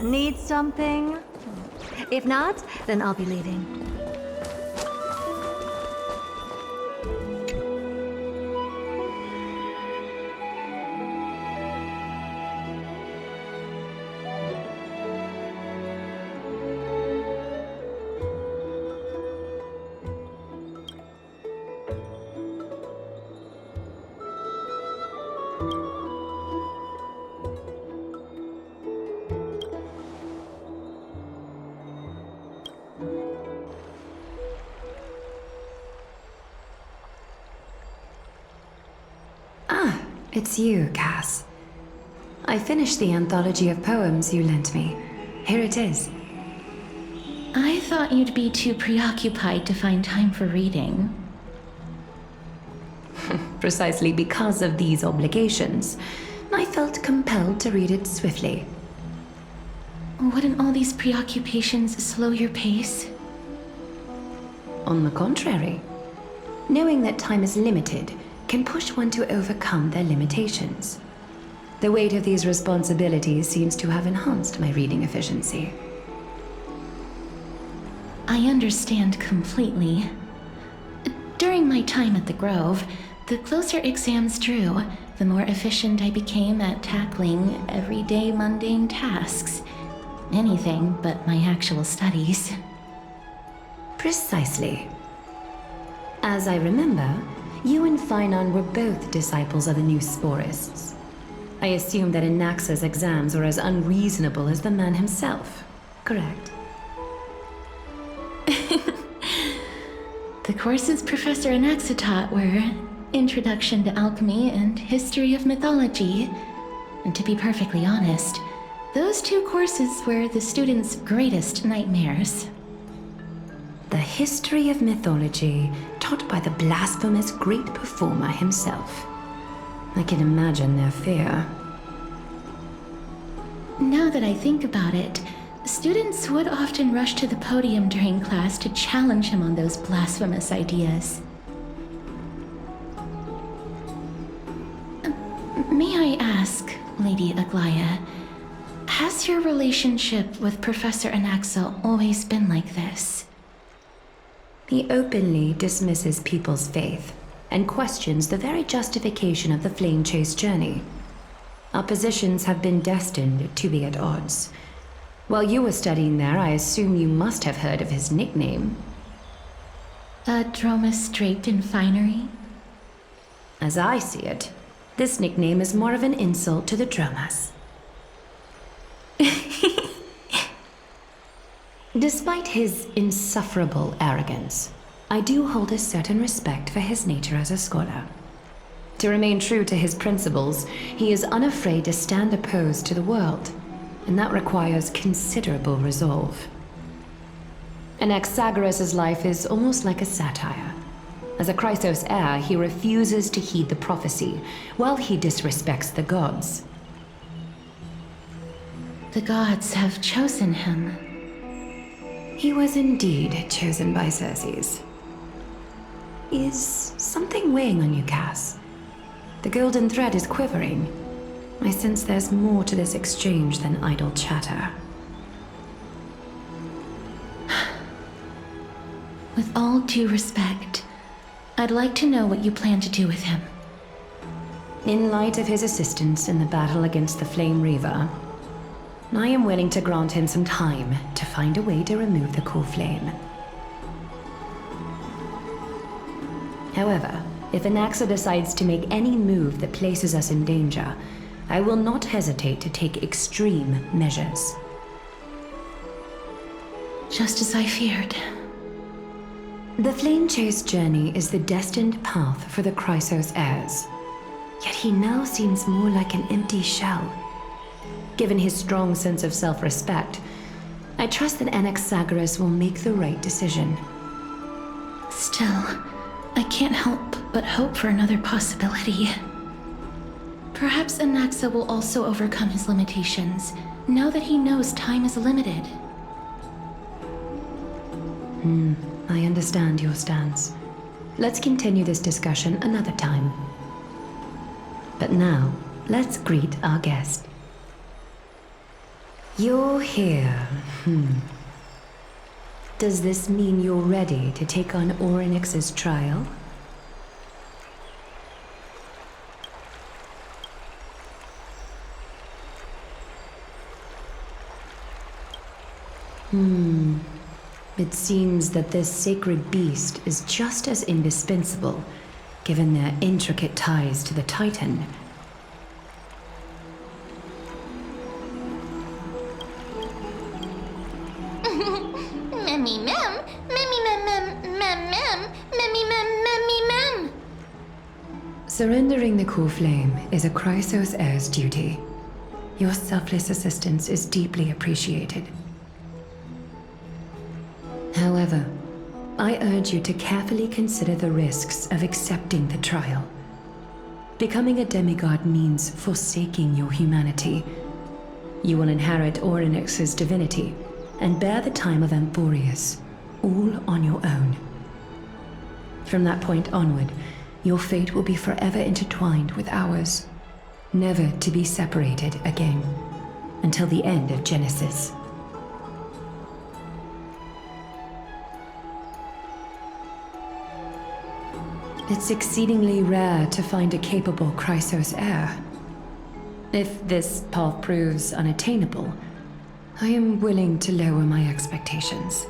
Need something? If not, then I'll be leaving. It's you, Cass. I finished the anthology of poems you lent me. Here it is. I thought you'd be too preoccupied to find time for reading. Precisely because of these obligations, I felt compelled to read it swiftly. Wouldn't all these preoccupations slow your pace? On the contrary, knowing that time is limited can push one to overcome their limitations. The weight of these responsibilities seems to have enhanced my reading efficiency. I understand completely. During my time at the Grove, the closer exams drew, the more efficient I became at tackling everyday mundane tasks. Anything but my actual studies. Precisely. As I remember, you and Finon were both disciples of the new Sporists. I assume that Anaxa's exams were as unreasonable as the man himself, correct? The courses Professor Anaxa taught were Introduction to Alchemy and History of Mythology. And to be perfectly honest, those two courses were the students' greatest nightmares. The history of mythology, taught by the blasphemous great performer himself. I can imagine their fear. Now that I think about it, students would often rush to the podium during class to challenge him on those blasphemous ideas. May I ask, Lady Aglaya, has your relationship with Professor Anaxa always been like this? He openly dismisses people's faith and questions the very justification of the flame chase journey. Our positions have been destined to be at odds. While you were studying there, I assume you must have heard of his nickname. Dromus draped in finery? As I see it, this nickname is more of an insult to the Dromas. Despite his insufferable arrogance, I do hold a certain respect for his nature as a scholar. To remain true to his principles, he is unafraid to stand opposed to the world, and that requires considerable resolve. Anaxagoras' life is almost like a satire. As a Chrysos heir, he refuses to heed the prophecy, while he disrespects the gods. The gods have chosen him. He was indeed chosen by Circes. Is something weighing on you, Cass? The golden thread is quivering. I sense there's more to this exchange than idle chatter. With all due respect, I'd like to know what you plan to do with him. In light of his assistance in the battle against the Flame Reaver, I am willing to grant him some time to find a way to remove the core flame. However, if Anaxa decides to make any move that places us in danger, I will not hesitate to take extreme measures. Just as I feared. The Flame Chase journey is the destined path for the Chrysos heirs. Yet he now seems more like an empty shell. Given his strong sense of self-respect, I trust that Anaxagoras will make the right decision. Still, I can't help but hope for another possibility. Perhaps Anaxa will also overcome his limitations, now that he knows time is limited. I understand your stance. Let's continue this discussion another time. But now, let's greet our guest. You're here. Does this mean you're ready to take on Orynyx's trial? It seems that this sacred beast is just as indispensable, given their intricate ties to the Titan. Memmy mem, memmy mem mem mem mem, memmy mem memmy mem. Surrendering the core flame is a Chrysos heir's duty. Your selfless assistance is deeply appreciated. However, I urge you to carefully consider the risks of accepting the trial. Becoming a demigod means forsaking your humanity. You will inherit Orynyx's divinity and bear the time of Amphorius, all on your own. From that point onward, your fate will be forever intertwined with ours, never to be separated again, until the end of Genesis. It's exceedingly rare to find a capable Chrysos heir. If this path proves unattainable, I am willing to lower my expectations.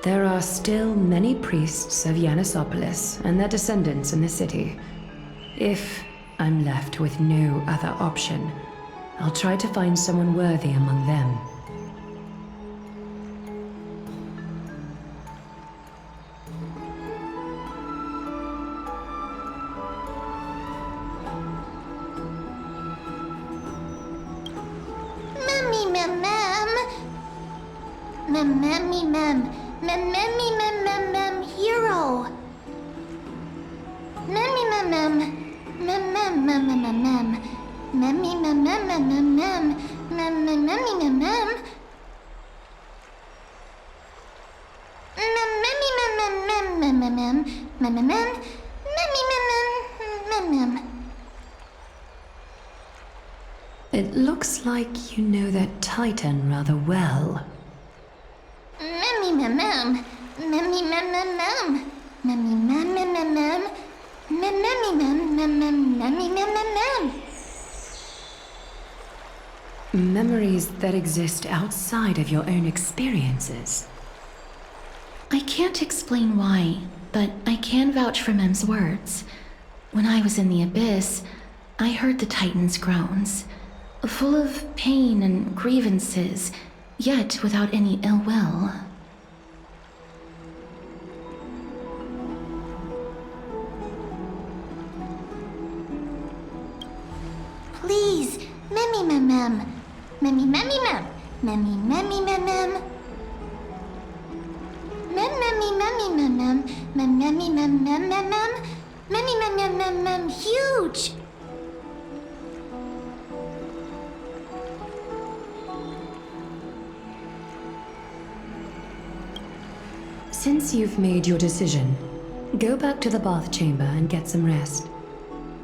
There are still many priests of Yanissopolis and their descendants in the city. If I'm left with no other option, I'll try to find someone worthy among them. Hero. Memmy mem mem mem mem mem mem mem mem. Memmy mem mem mem mem mem mem mem memmy mem mem. Memmy mem mem mem mem mem mem mem mem mem. Memmy mem mem mem mem. It looks like you know that Titan rather well. Memmy mem mem. Memmy mem mem mem. Memmy mem mem mem mem. Memmy mem mem mem memmy mem mem mem. Memories that exist outside of your own experiences. I can't explain why, but I can vouch for Mem's words. When I was in the abyss, I heard the Titan's groans, full of pain and grievances, yet without any ill will. Please, memmy mem mem. Memmy memmy mem. Memmy memmy mem mem. Mem memmy memmy mem mem. Mem memmy mem mem mem mem. Memmy mem mem mem mem. Huge. Since you've made your decision, go back to the bath chamber and get some rest.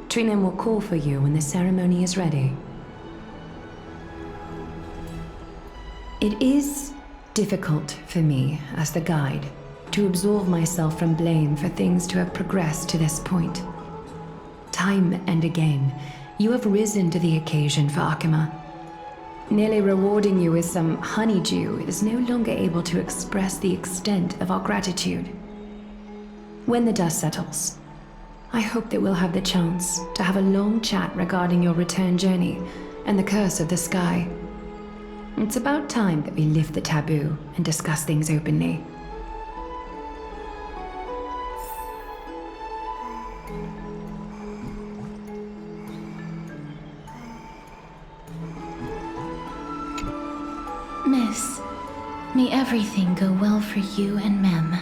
Trinem will call for you when the ceremony is ready. It is difficult for me, as the guide, to absolve myself from blame for things to have progressed to this point. Time and again, you have risen to the occasion for Akima. Merely rewarding you with some honeydew is no longer able to express the extent of our gratitude. When the dust settles, I hope that we'll have the chance to have a long chat regarding your return journey and the curse of the sky. It's about time that we lift the taboo and discuss things openly. Miss, may everything go well for you and Mem.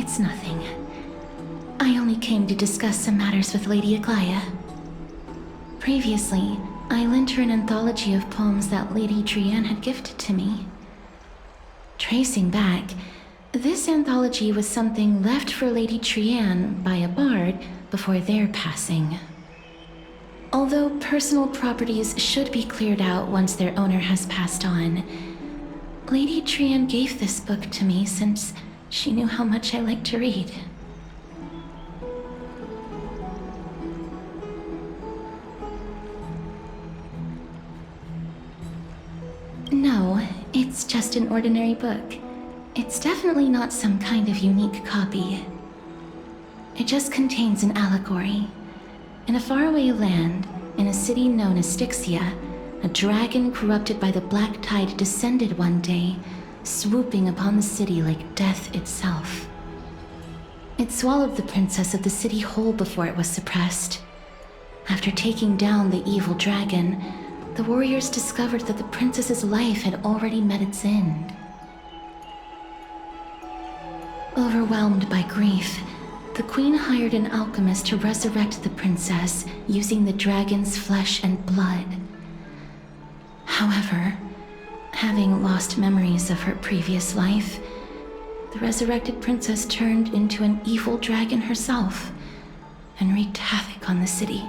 It's nothing. I only came to discuss some matters with Lady Aglaya. Previously, I lent her an anthology of poems that Lady Trianne had gifted to me. Tracing back, this anthology was something left for Lady Trianne by a bard before their passing. Although personal properties should be cleared out once their owner has passed on, Lady Trian gave this book to me since she knew how much I like to read. No, it's just an ordinary book. It's definitely not some kind of unique copy. It just contains an allegory. In a faraway land, in a city known as Styxia, a dragon corrupted by the black tide descended one day, swooping upon the city like death itself. It swallowed the princess of the city whole before it was suppressed. After taking down the evil dragon, the warriors discovered that the princess's life had already met its end. Overwhelmed by grief, the queen hired an alchemist to resurrect the princess using the dragon's flesh and blood. However, having lost memories of her previous life, the resurrected princess turned into an evil dragon herself and wreaked havoc on the city.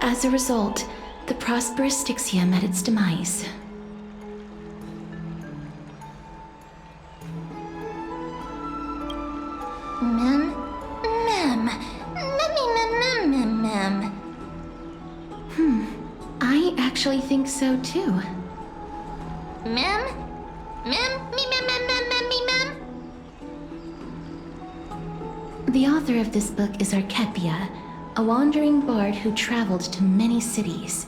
As a result, the prosperous Styxia met its demise. I actually think so too. The author of this book is Archepia, a wandering bard who traveled to many cities.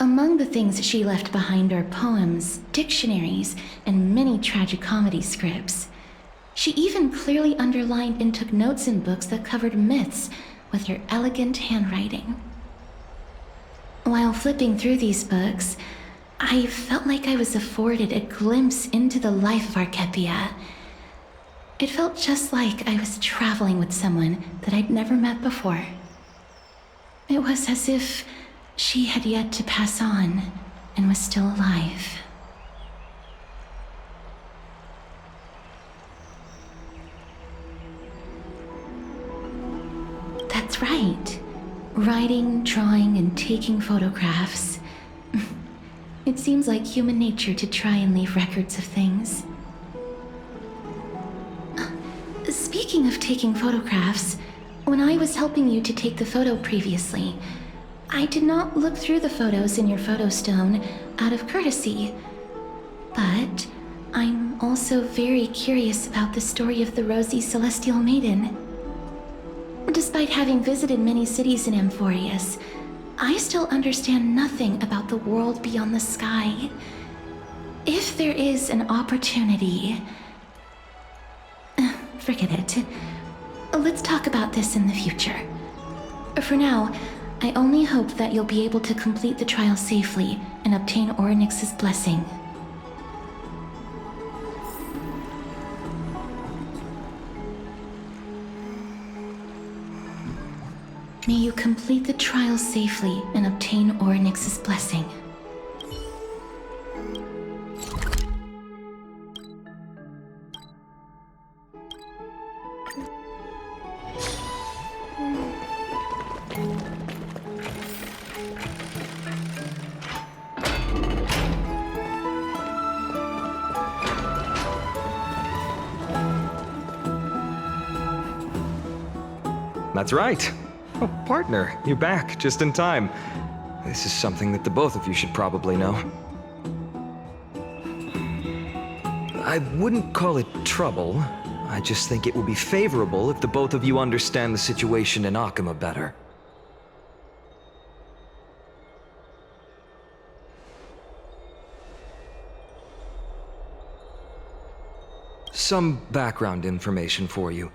Among the things she left behind are poems, dictionaries, and many tragicomedy scripts. She even clearly underlined and took notes in books that covered myths with her elegant handwriting. While flipping through these books, I felt like I was afforded a glimpse into the life of Archepia. It felt just like I was traveling with someone that I'd never met before. It was as if she had yet to pass on and was still alive. That's right. Writing, drawing, and taking photographs. It seems like human nature to try and leave records of things. Speaking of taking photographs, when I was helping you to take the photo previously, I did not look through the photos in your photo stone out of courtesy. But I'm also very curious about the story of the Rosy Celestial Maiden. Despite having visited many cities in Amphorius, I still understand nothing about the world beyond the sky. If there is an opportunity... Forget it. Let's talk about this in the future. For now, I only hope that you'll be able to complete the trial safely and obtain Orynyx's blessing. May you complete the trial safely and obtain Orynyx's blessing. That's right. Oh, partner, you're back just in time. This is something that the both of you should probably know. I wouldn't call it trouble. I just think it would be favorable if the both of you understand the situation in Akima better. Some background information for you.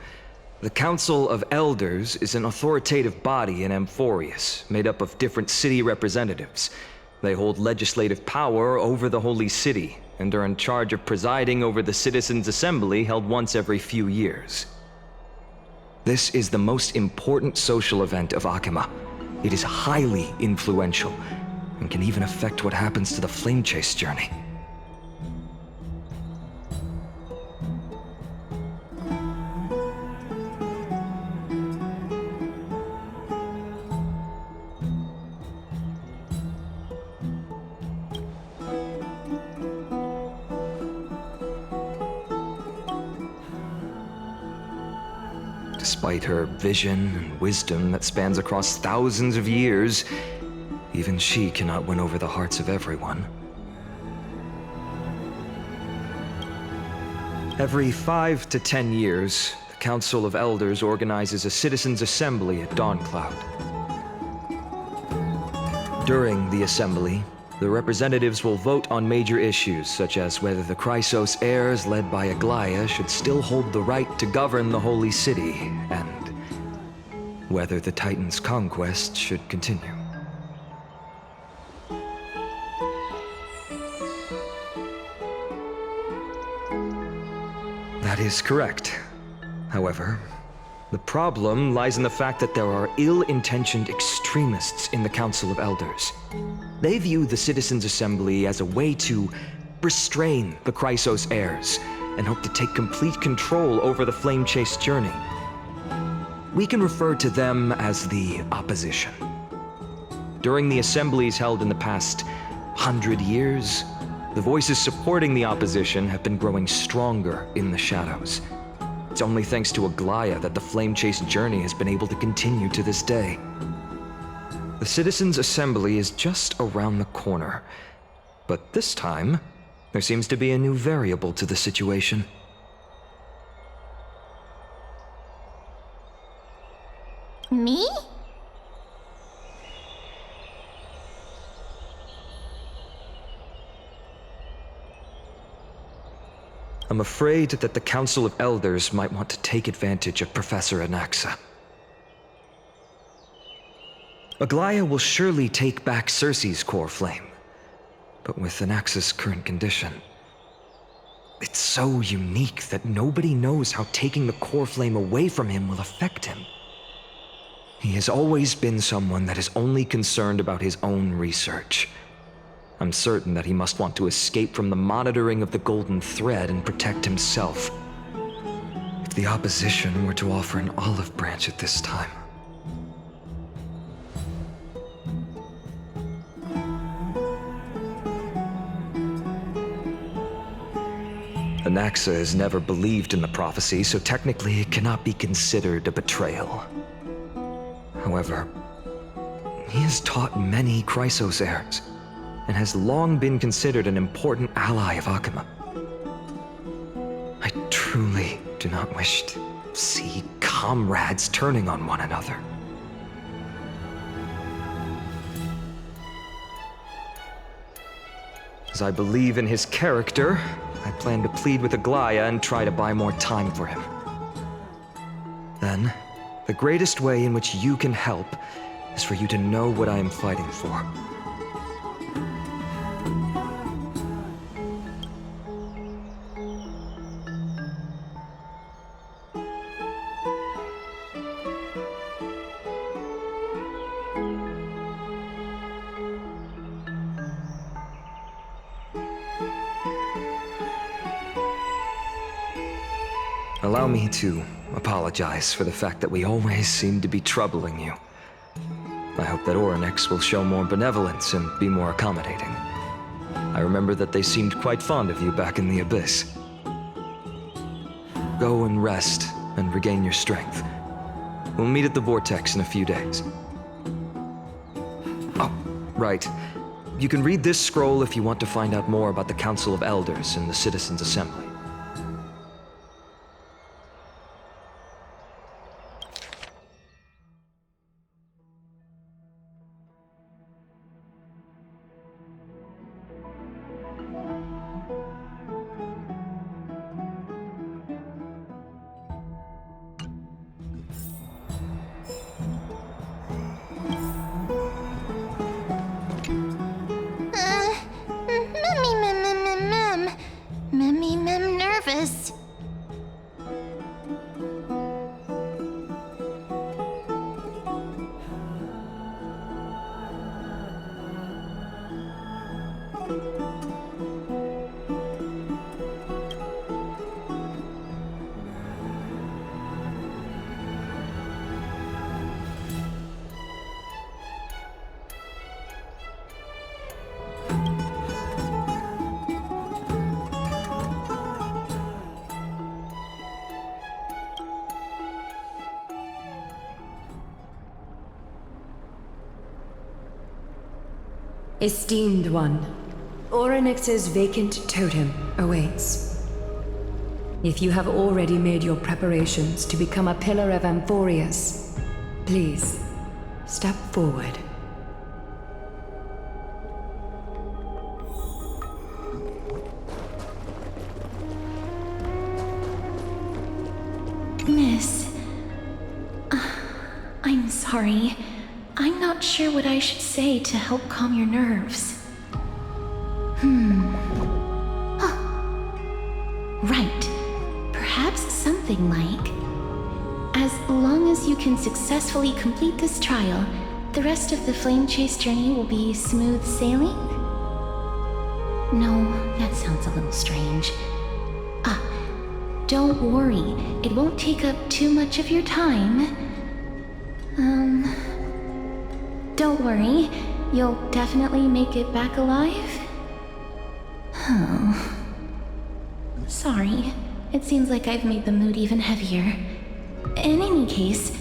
The Council of Elders is an authoritative body in Amphorius, made up of different city representatives. They hold legislative power over the Holy City, and are in charge of presiding over the Citizens' Assembly held once every few years. This is the most important social event of Akima. It is highly influential, and can even affect what happens to the Flame Chase journey. Despite her vision and wisdom that spans across thousands of years, even she cannot win over the hearts of everyone. Every 5 to 10 years, the Council of Elders organizes a citizens' assembly at Dawncloud. During the assembly, the representatives will vote on major issues such as whether the Chrysos heirs led by Aglaia should still hold the right to govern the Holy City, and whether the Titan's conquest should continue. That is correct. However, the problem lies in the fact that there are ill-intentioned extremists in the Council of Elders. They view the Citizens' Assembly as a way to restrain the Chrysos heirs and hope to take complete control over the flame-chase journey. We can refer to them as the opposition. During the assemblies held in the past 100 years, the voices supporting the opposition have been growing stronger in the shadows. It's only thanks to Aglaia that the flame-chase journey has been able to continue to this day. The Citizens' Assembly is just around the corner, but this time, there seems to be a new variable to the situation. Me? I'm afraid that the Council of Elders might want to take advantage of Professor Anaxa. Aglaia will surely take back Circe's core flame, but with Anaxa's current condition, it's so unique that nobody knows how taking the core flame away from him will affect him. He has always been someone that is only concerned about his own research. I'm certain that he must want to escape from the monitoring of the Golden Thread and protect himself. If the opposition were to offer an olive branch at this time. Anaxa has never believed in the prophecy, so technically it cannot be considered a betrayal. However, he has taught many Chrysos heirs, and has long been considered an important ally of Akima. I truly do not wish to see comrades turning on one another. As I believe in his character, I plan to plead with Aglaia and try to buy more time for him. Then, the greatest way in which you can help is for you to know what I am fighting for. Allow me to apologize for the fact that we always seem to be troubling you. I hope that Orynyx will show more benevolence and be more accommodating. I remember that they seemed quite fond of you back in the Abyss. Go and rest and regain your strength. We'll meet at the Vortex in a few days. Oh, right. You can read this scroll if you want to find out more about the Council of Elders and the Citizens' Assembly. Mem. Esteemed one, Orynyx's vacant totem awaits. If you have already made your preparations to become a pillar of Amphorius, please, step forward. Miss, I'm sorry. I'm not sure what I should say to help calm your nerves. Right. Perhaps something like, as long as you can successfully complete this trial, the rest of the flame chase journey will be smooth sailing? No, that sounds a little strange. Don't worry, it won't take up too much of your time. Don't worry, you'll definitely make it back alive? Oh. Sorry, it seems like I've made the mood even heavier. In any case,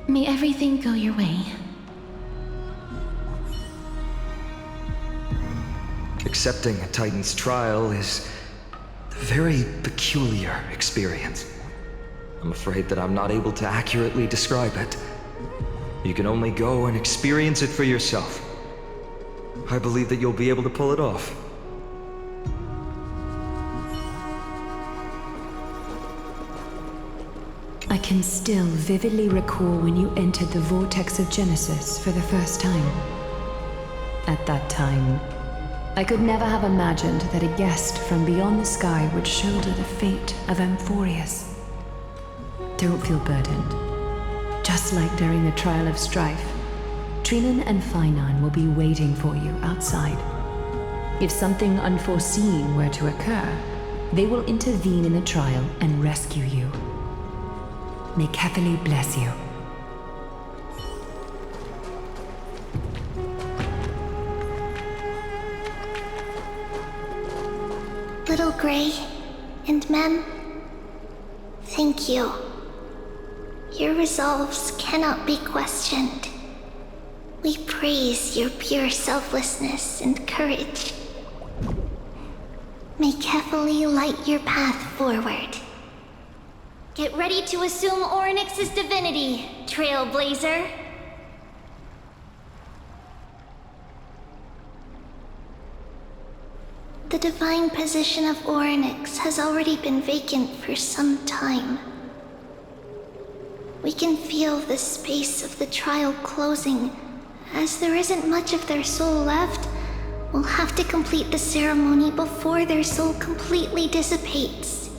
may everything go your way. Accepting a Titan's trial is a very peculiar experience. I'm afraid that I'm not able to accurately describe it. You can only go and experience it for yourself. I believe that you'll be able to pull it off. I can still vividly recall when you entered the vortex of Genesis for the first time. At that time, I could never have imagined that a guest from beyond the sky would shoulder the fate of Amphorius. Don't feel burdened. Just like during the trial of strife, Trinan and Finan will be waiting for you outside. If something unforeseen were to occur, they will intervene in the trial and rescue you. May Kethely bless you. Little Grey and Mem, thank you. Your resolves cannot be questioned. We praise your pure selflessness and courage. May Kethely light your path forward. Get ready to assume Orynyx's divinity, trailblazer. The divine position of Orynyx has already been vacant for some time. We can feel the space of the trial closing. As there isn't much of their soul left, we'll have to complete the ceremony before their soul completely dissipates.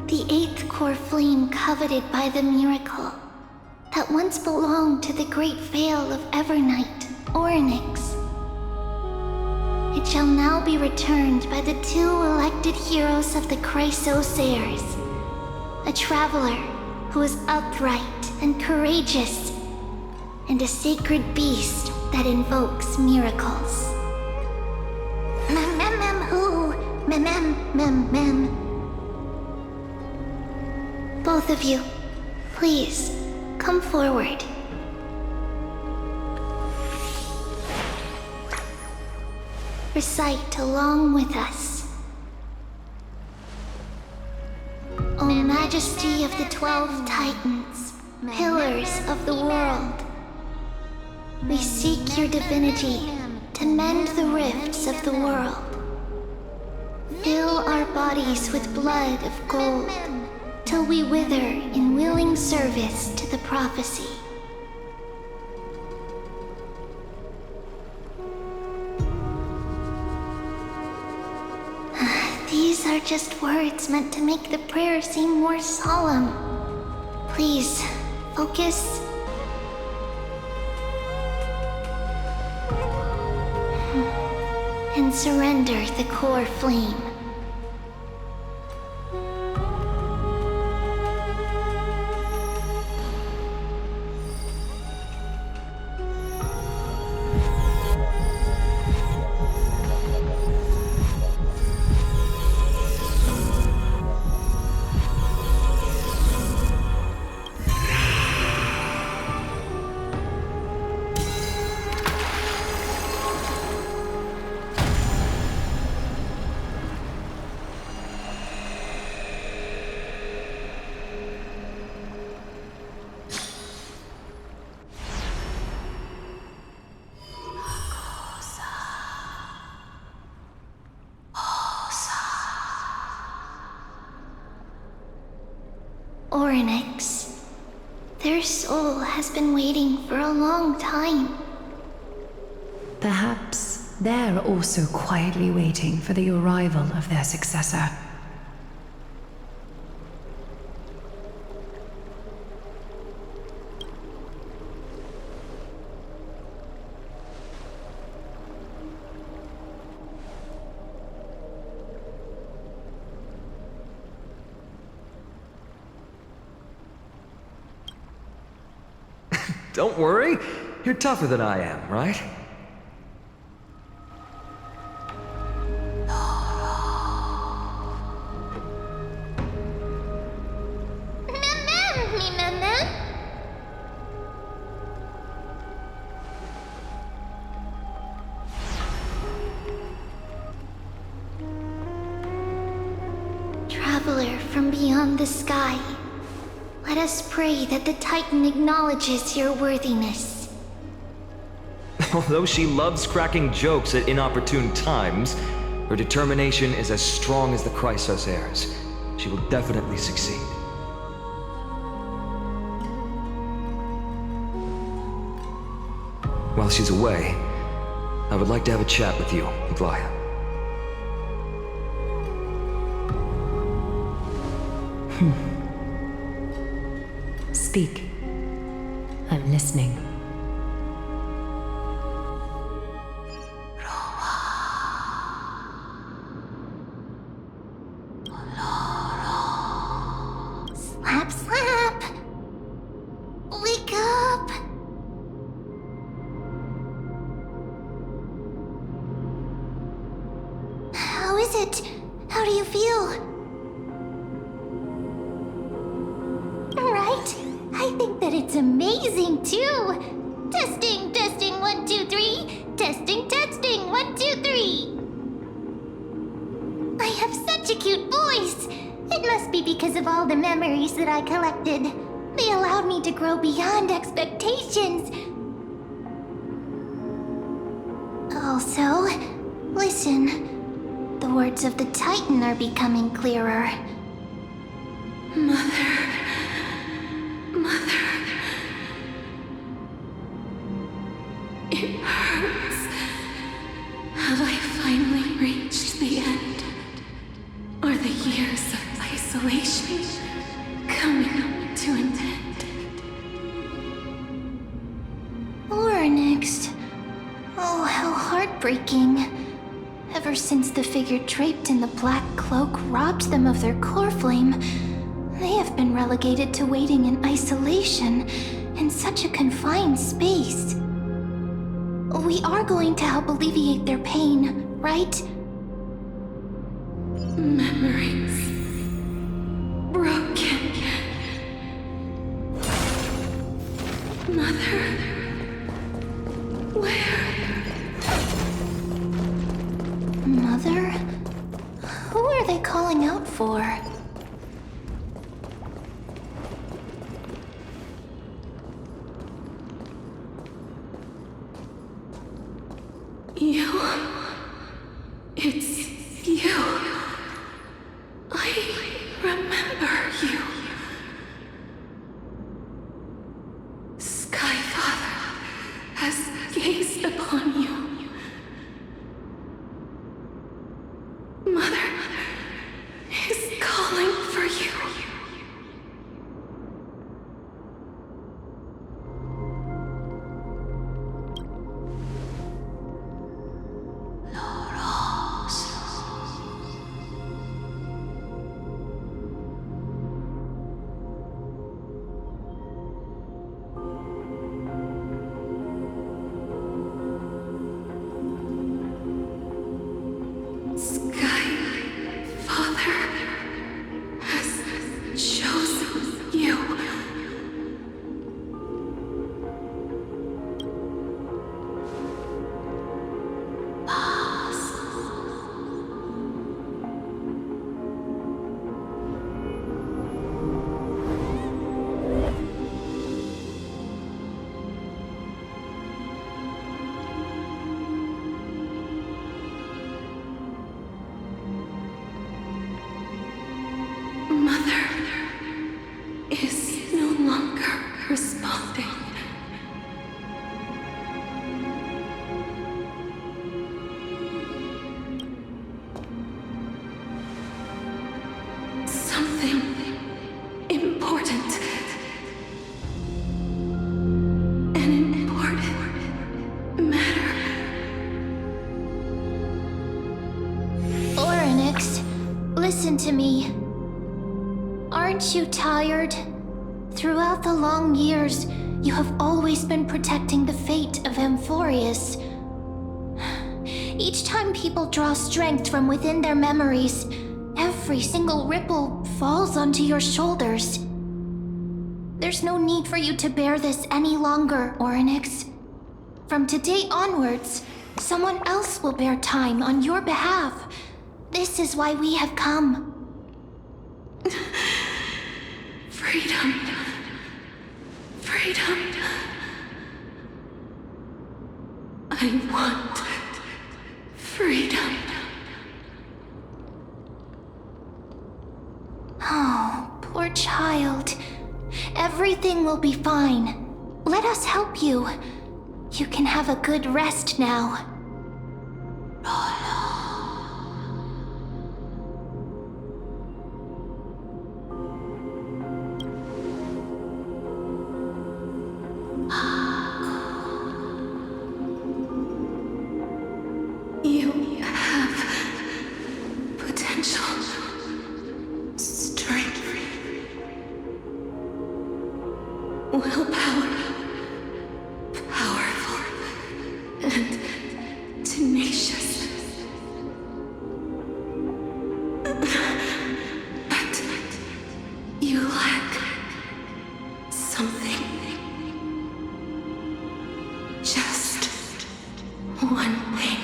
The eighth core flame coveted by the miracle that once belonged to the great Veil of Evernight, Orynyx. It shall now be returned by the two elected heroes of the Chrysosairs, a traveler who is upright and courageous, and a sacred beast that invokes miracles. Mem mem mem who? Mem mem mem mem. Both of you, please, come forward. Recite along with us. O Majesty of the 12 Titans, pillars of the world, we seek your divinity to mend the rifts of the world. Fill our bodies with blood of gold, till we wither in willing service to the prophecy. These are just words meant to make the prayer seem more solemn. Please, focus. And surrender the core flame. Oryx. Their soul has been waiting for a long time. Perhaps they're also quietly waiting for the arrival of their successor. Don't worry, you're tougher than I am, right? Traveler from beyond the sky, let us pray that the Titan acknowledges your worthiness. Although she loves cracking jokes at inopportune times, her determination is as strong as the Chrysos heirs. She will definitely succeed. While she's away, I would like to have a chat with you, Glaya. Speak. I'm listening. Slap, slap! Wake up! How is it? How do you feel? Right? I think that it's amazing too! Testing, testing, 1, 2, 3! Testing, testing, 1, 2, 3! I have such a cute voice! It must be because of all the memories that I collected. They allowed me to grow beyond expectations. Also, listen. The words of the Titan are becoming clearer. Mother. It hurts. Have I finally reached the end? Are the years of isolation coming to an end? Oryx. Oh, how heartbreaking. Ever since the figure draped in the black cloak robbed them of their core flame, they have been relegated to waiting in isolation in such a confined space. We are going to help alleviate their pain, right? Memories broken. Mother, where? Mother? Who are they calling out for? You. It's you. I remember you. Skyfather has gazed upon you. Mother is calling for you. me. Aren't you tired? Throughout the long years, you have always been protecting the fate of Amphorius. Each time people draw strength from within their memories, every single ripple falls onto your shoulders. There's no need for you to bear this any longer, Orynyx. From today onwards, someone else will bear time on your behalf. This is why we have come. Freedom. Freedom. I want freedom. Oh, poor child. Everything will be fine. Let us help you. You can have a good rest now. You have potential, strength, willpower, powerful, and tenacious. But you lack something. Just one thing.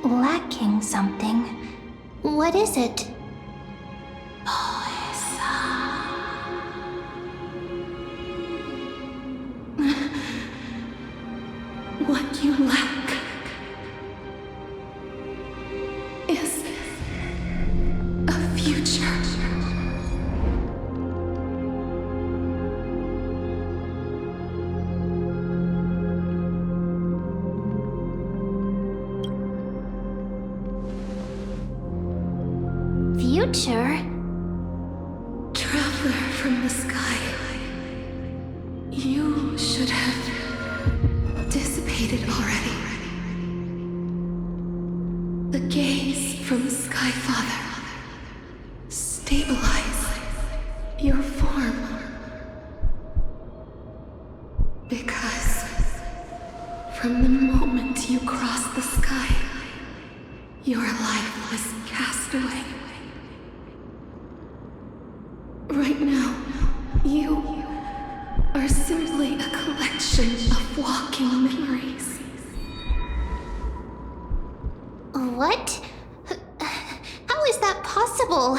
Lacking something. What is it? What you lack is a future. Future? Traveler from the sky, you should have dissipated already. The gaze from the Sky Father. Stabilize your form. Because from the moment you crossed the sky, your life was cast away. Right now, you are simply a collection of walking memories. What? How is that possible?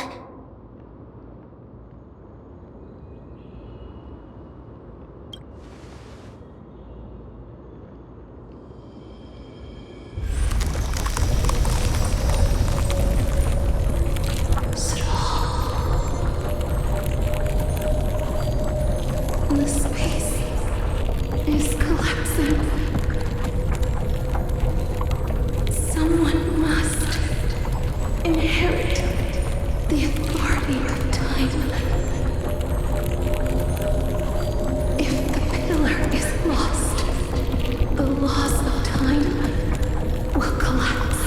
The space is collapsing. Someone must inherit the authority of time. If the pillar is lost, the laws of time will collapse.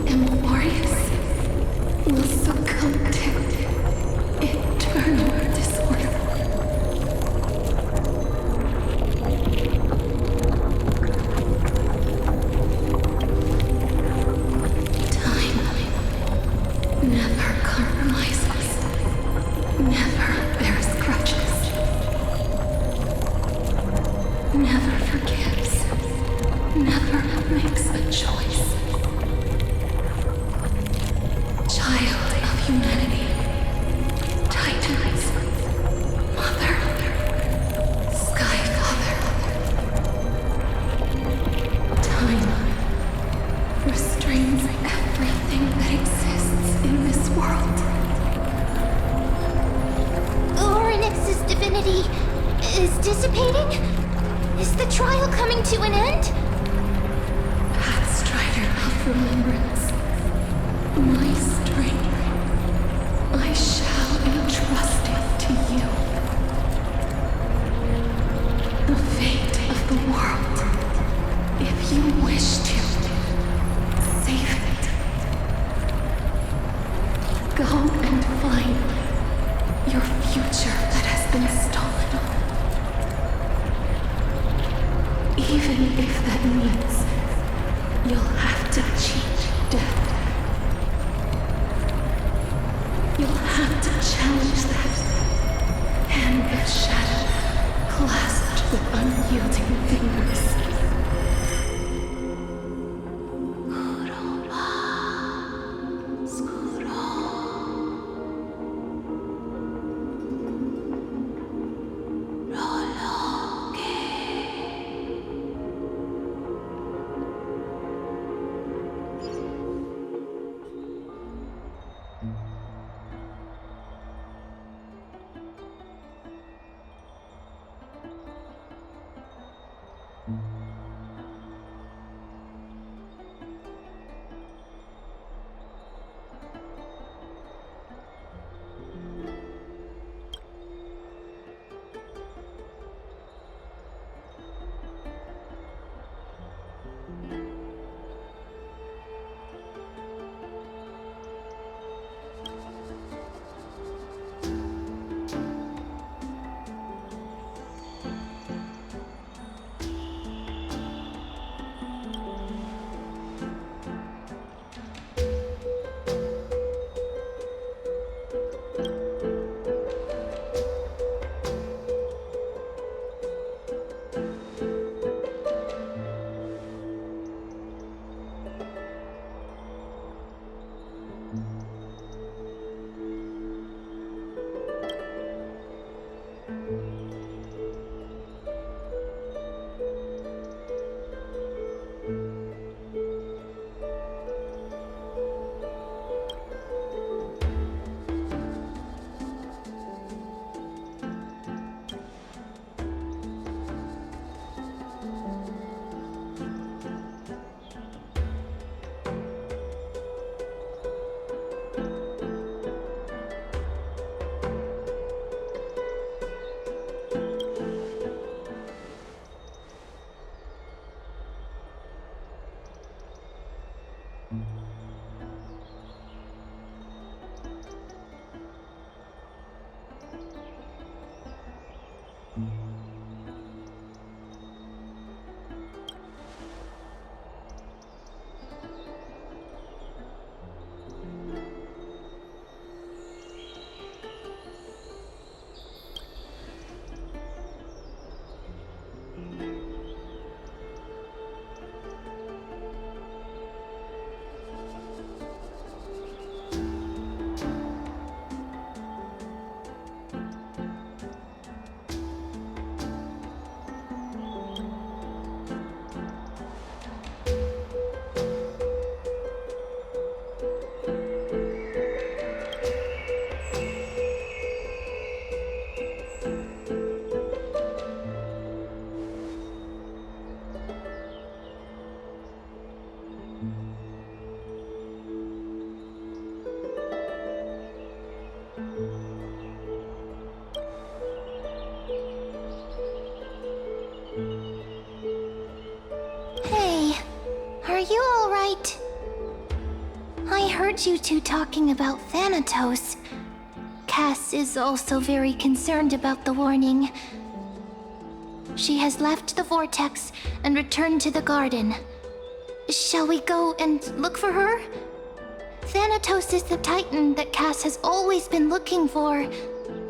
Amphorius will succumb to eternal disorder. Time never compromises, never bears grudges, never forgives, never makes a choice. Child of humanity. Titans, Mother, Sky Father. Time restrains everything that exists in this world. Orynyx's divinity is dissipating? Is the trial coming to an end? Pathstrider of remembrance, my strength, I shall entrust it to you. The fate of the world, if you wish to, Go and find your future that has been stolen. Even if that means you'll have to cheat death. You'll have to challenge that hand of shadow clasped with unyielding fingers. You two talking about Thanatos. Cass is also very concerned about the warning. She has left the vortex and returned to the garden. Shall we go and look for her? Thanatos is the Titan that Cass has always been looking for.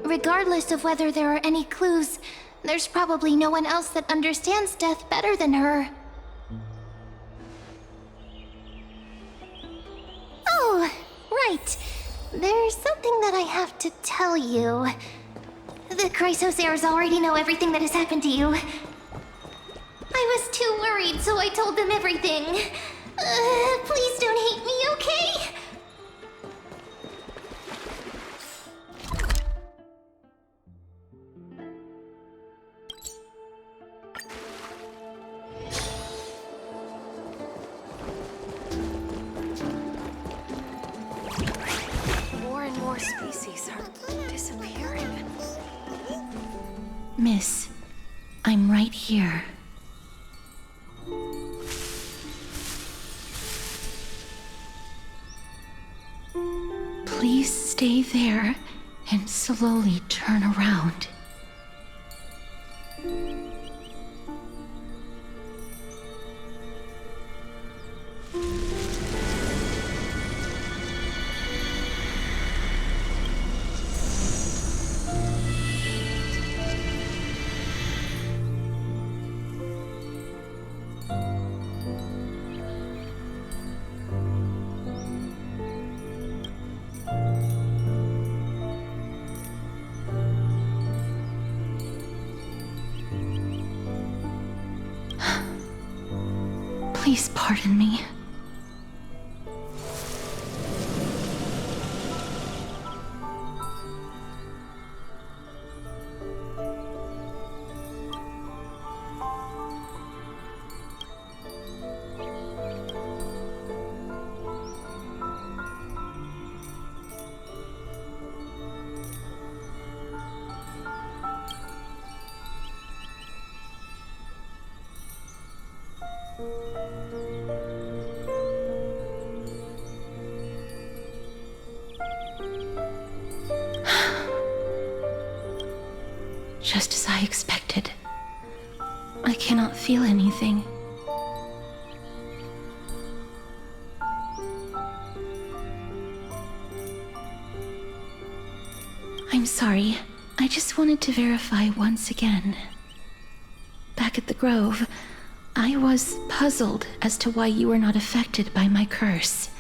Regardless of whether there are any clues, there's probably no one else that understands death better than her. Right. There's something that I have to tell you. The Chrysosaurs already know everything that has happened to you. I was too worried, so I told them everything. Please don't hate me, okay? More species are disappearing. Miss, I'm right here. Please stay there and slowly turn around. Please pardon me. Just as I expected. I cannot feel anything. I'm sorry. I just wanted to verify once again. Back at the Grove, I was puzzled as to why you were not affected by my curse.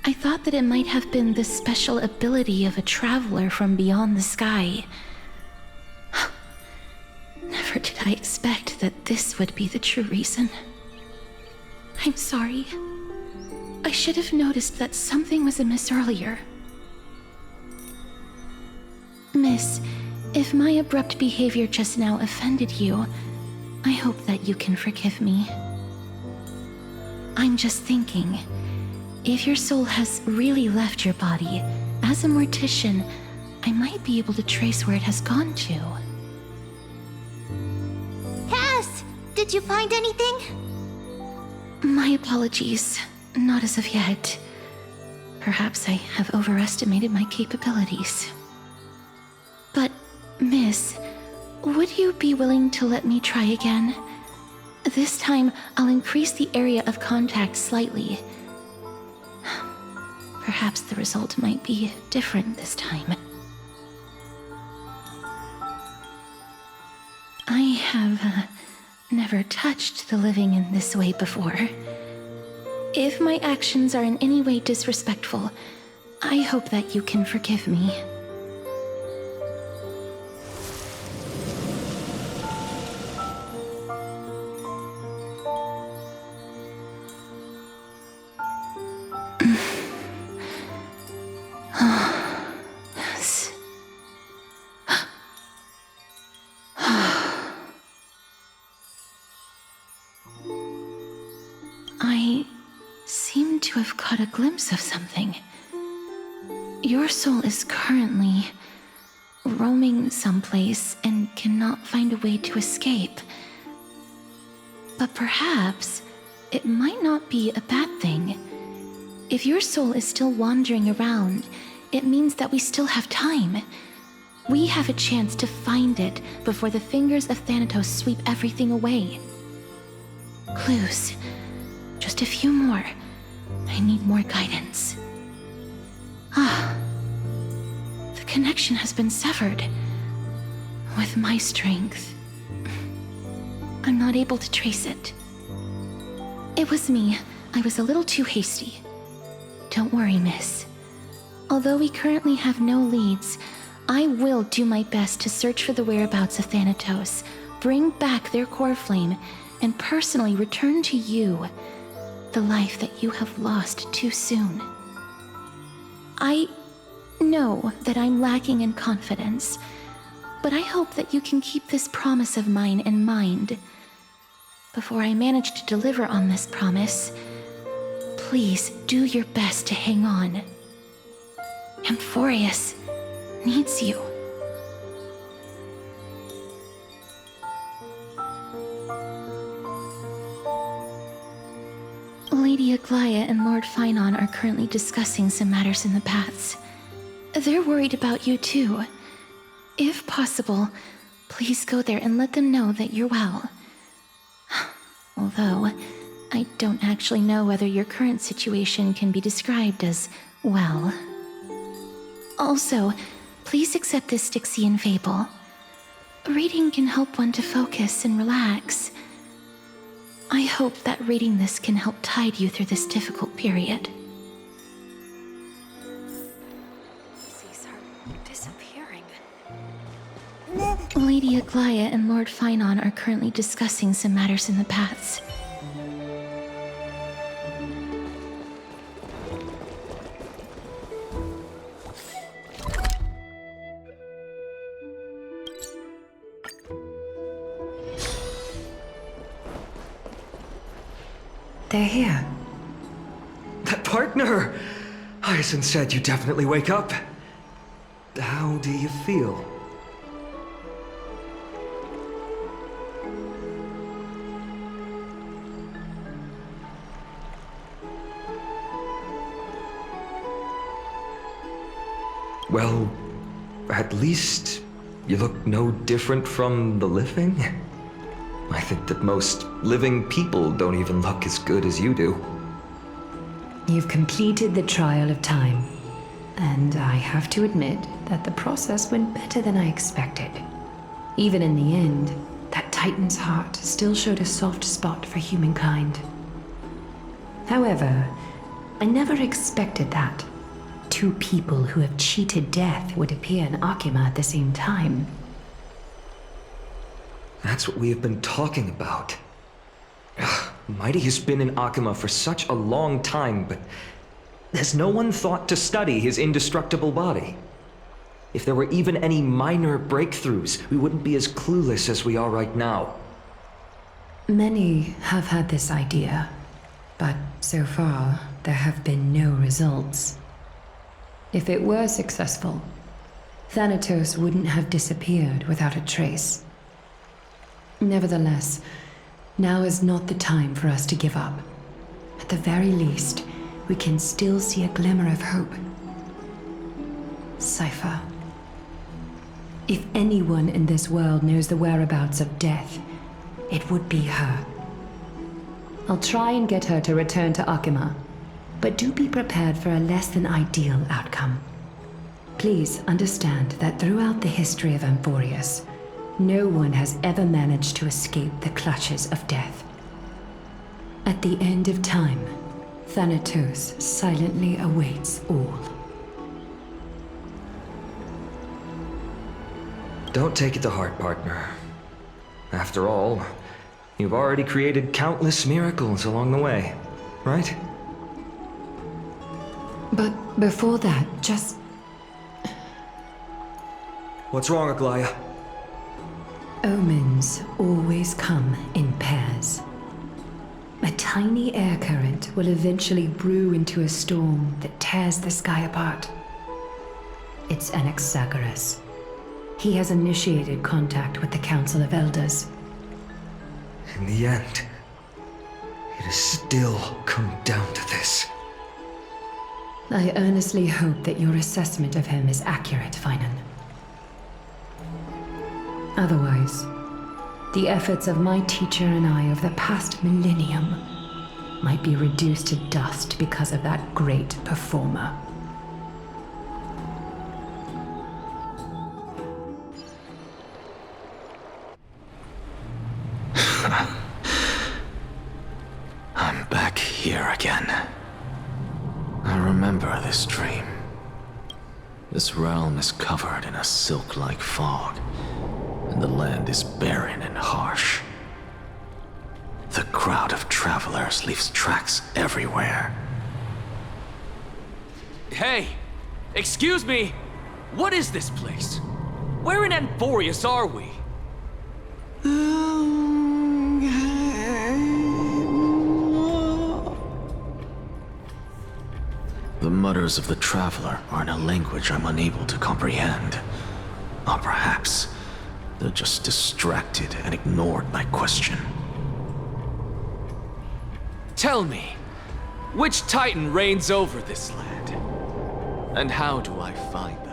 I thought that it might have been the special ability of a traveler from beyond the sky. Never did I expect that this would be the true reason. I'm sorry. I should have noticed that something was amiss earlier. Miss, if my abrupt behavior just now offended you, I hope that you can forgive me. I'm just thinking, if your soul has really left your body, as a mortician, I might be able to trace where it has gone to. Cass! Did you find anything? My apologies. Not as of yet. Perhaps I have overestimated my capabilities. But, Miss, would you be willing to let me try again? This time, I'll increase the area of contact slightly. Perhaps the result might be different this time. I have never touched the living in this way before. If my actions are in any way disrespectful, I hope that you can forgive me. Yes. I seem to have caught a glimpse of something. Your soul is currently roaming someplace and cannot find a way to escape. But perhaps it might not be a bad thing. If your soul is still wandering around, it means that we still have time. We have a chance to find it before the fingers of Thanatos sweep everything away. Clues. Just a few more. I need more guidance. The connection has been severed. With my strength, I'm not able to trace it. It was me. I was a little too hasty. Don't worry, miss. Although we currently have no leads, I will do my best to search for the whereabouts of Thanatos, bring back their core flame, and personally return to you the life that you have lost too soon. I know that I'm lacking in confidence, but I hope that you can keep this promise of mine in mind. Before I manage to deliver on this promise, please do your best to hang on. Amphorius needs you. Lady Aglaia and Lord Finon are currently discussing some matters in the paths. They're worried about you too. If possible, please go there and let them know that you're well. Although, I don't actually know whether your current situation can be described as well. Also, please accept this Styxian fable. Reading can help one to focus and relax. I hope that reading this can help tide you through this difficult period. Sees her disappearing. Lady Aglaia and Lord Finon are currently discussing some matters in the paths. They're here. That partner! Hyacinth said you definitely wake up. How do you feel? Well, at least you look no different from the living. I think that most living people don't even look as good as you do. You've completed the trial of time, and I have to admit that the process went better than I expected. Even in the end, that Titan's heart still showed a soft spot for humankind. However, I never expected that two people who have cheated death would appear in Akima at the same time. That's what we have been talking about. Mighty has been in Akima for such a long time, but has no one thought to study his indestructible body? If there were even any minor breakthroughs, we wouldn't be as clueless as we are right now. Many have had this idea, but so far there have been no results. If it were successful, Thanatos wouldn't have disappeared without a trace. Nevertheless, now is not the time for us to give up. At the very least, we can still see a glimmer of hope. Cypher. If anyone in this world knows the whereabouts of death, it would be her. I'll try and get her to return to Akima, but do be prepared for a less than ideal outcome. Please understand that throughout the history of Amphorius, no one has ever managed to escape the clutches of death. At the end of time, Thanatos silently awaits all. Don't take it to heart, partner. After all, you've already created countless miracles along the way, right? But before that, just... What's wrong, Aglaia? Omens always come in pairs. A tiny air current will eventually brew into a storm that tears the sky apart. It's Anaxagoras. He has initiated contact with the Council of Elders. In the end, it has still come down to this. I earnestly hope that your assessment of him is accurate, Finan. Otherwise, the efforts of my teacher and I over the past millennium might be reduced to dust because of that great performer. I'm back here again. I remember this dream. This realm is covered in a silk-like fog, and the land is barren and harsh. The crowd of travelers leaves tracks everywhere. Hey! Excuse me! What is this place? Where in Amphorius are we? The mutters of the traveler are in a language I'm unable to comprehend. Or perhaps they're just distracted and ignored my question. Tell me, Which Titan reigns over this land? And how do I find them?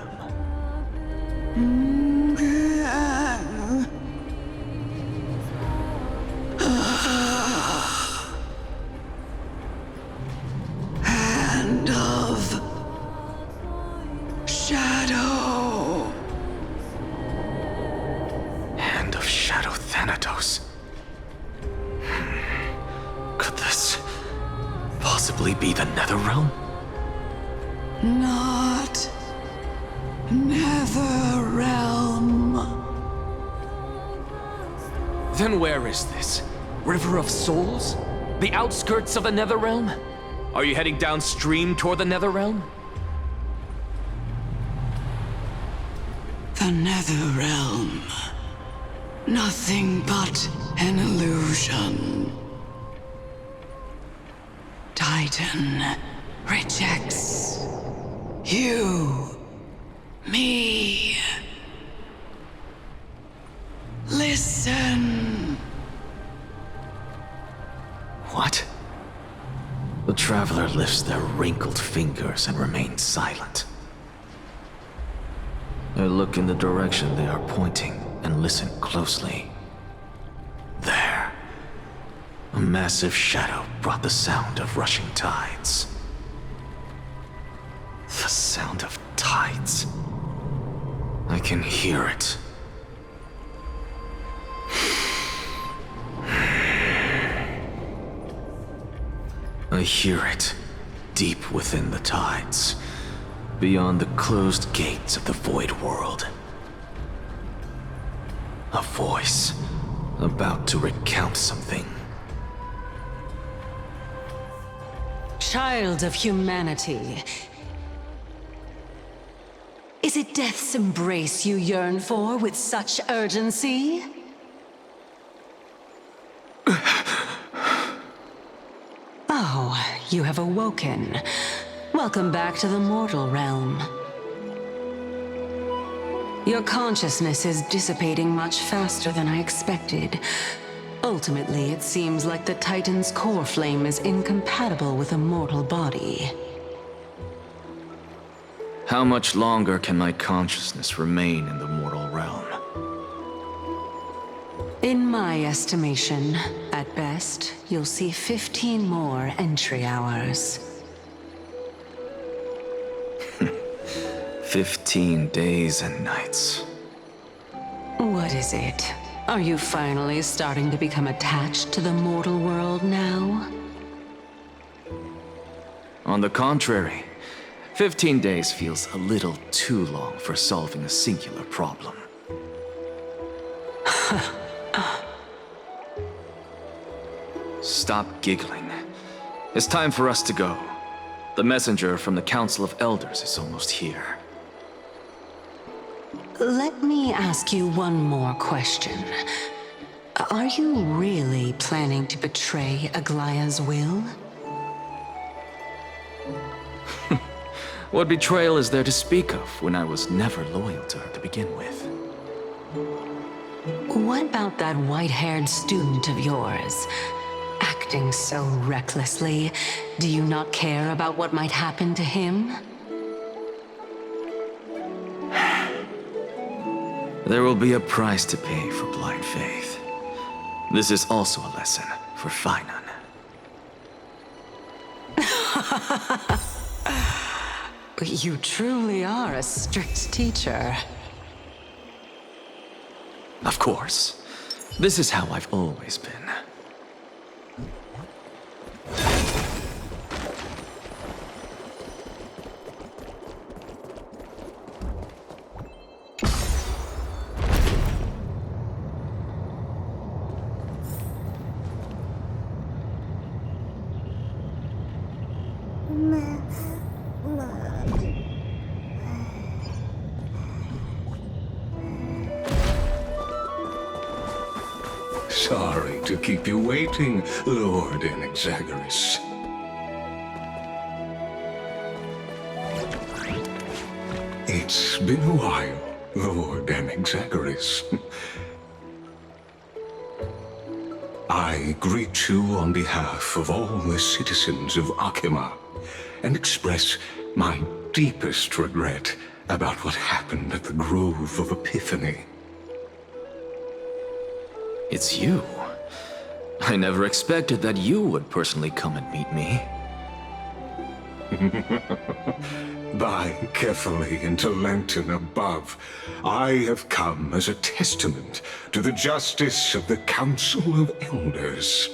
Hand of Shadow. Hand of Shadow Thanatos. Could this possibly be the Netherrealm? Not Netherrealm. Then where is this? River of Souls? The outskirts of the Netherrealm? Are you heading downstream toward the Netherrealm? The Netherrealm. Nothing but an illusion. Titan rejects you, me. Listen. What? The Traveler lifts their wrinkled fingers and remains silent. I look in the direction they are pointing and listen closely. There. A massive shadow brought the sound of rushing tides. The sound of tides. I can hear it. I hear it, deep within the tides, beyond the closed gates of the Void World. A voice, about to recount something. Child of humanity, is it death's embrace you yearn for with such urgency? Oh, you have awoken. Welcome back to the mortal realm. Your consciousness is dissipating much faster than I expected. Ultimately, it seems like the Titan's core flame is incompatible with a mortal body. How much longer can my consciousness remain in the mortal realm? In my estimation, at best, you'll see 15 more entry hours. 15 days and nights. What is it? Are you finally starting to become attached to the mortal world now? On the contrary, 15 days feels a little too long for solving a singular problem. Stop giggling. It's time for us to go. The messenger from the Council of Elders is almost here. Let me ask you one more question. Are you really planning to betray Aglaya's will? What betrayal is there to speak of when I was never loyal to her to begin with? What about that white-haired student of yours? Acting so recklessly, do you not care about what might happen to him? There will be a price to pay for blind faith. This is also a lesson for Finan. You truly are a strict teacher. Of course. This is how I've always been. Sorry to keep you waiting, Lord Inexagaris. It's been a while, Lord Inexagaris. I greet you on behalf of all the citizens of Akima and express my deepest regret about what happened at the Grove of Epiphany. It's you. I never expected that you would personally come and meet me. By carefully into Lantern above, I have come as a testament to the justice of the Council of Elders.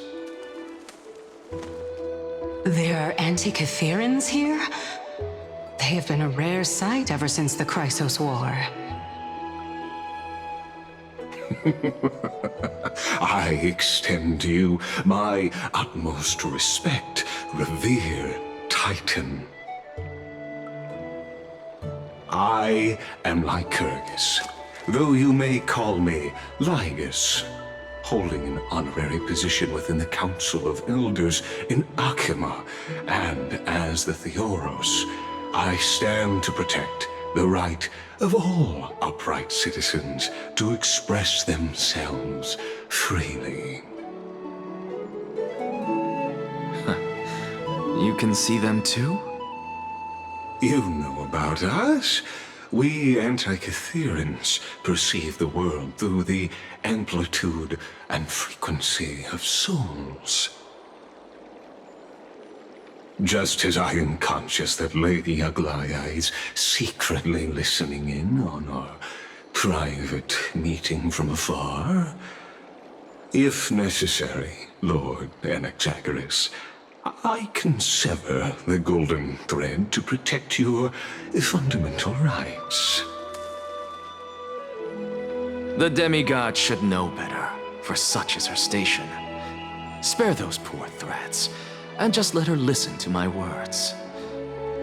There are Antikytherans here? They have been a rare sight ever since the Chrysos War. I extend to you my utmost respect, revered Titan. I am Lycurgus, though you may call me Lygus, holding an honorary position within the Council of Elders in Akima, and as the Theoros, I stand to protect the right of all upright citizens to express themselves freely. You can see them too? You know about us. We Antikytherans perceive the world through the amplitude and frequency of souls. Just as I am conscious that Lady Aglaya is secretly listening in on our private meeting from afar, if necessary, Lord Anaxagoras, I can sever the golden thread to protect your fundamental rights. The demigod should know better, for such is her station. Spare those poor threats, and just let her listen to my words.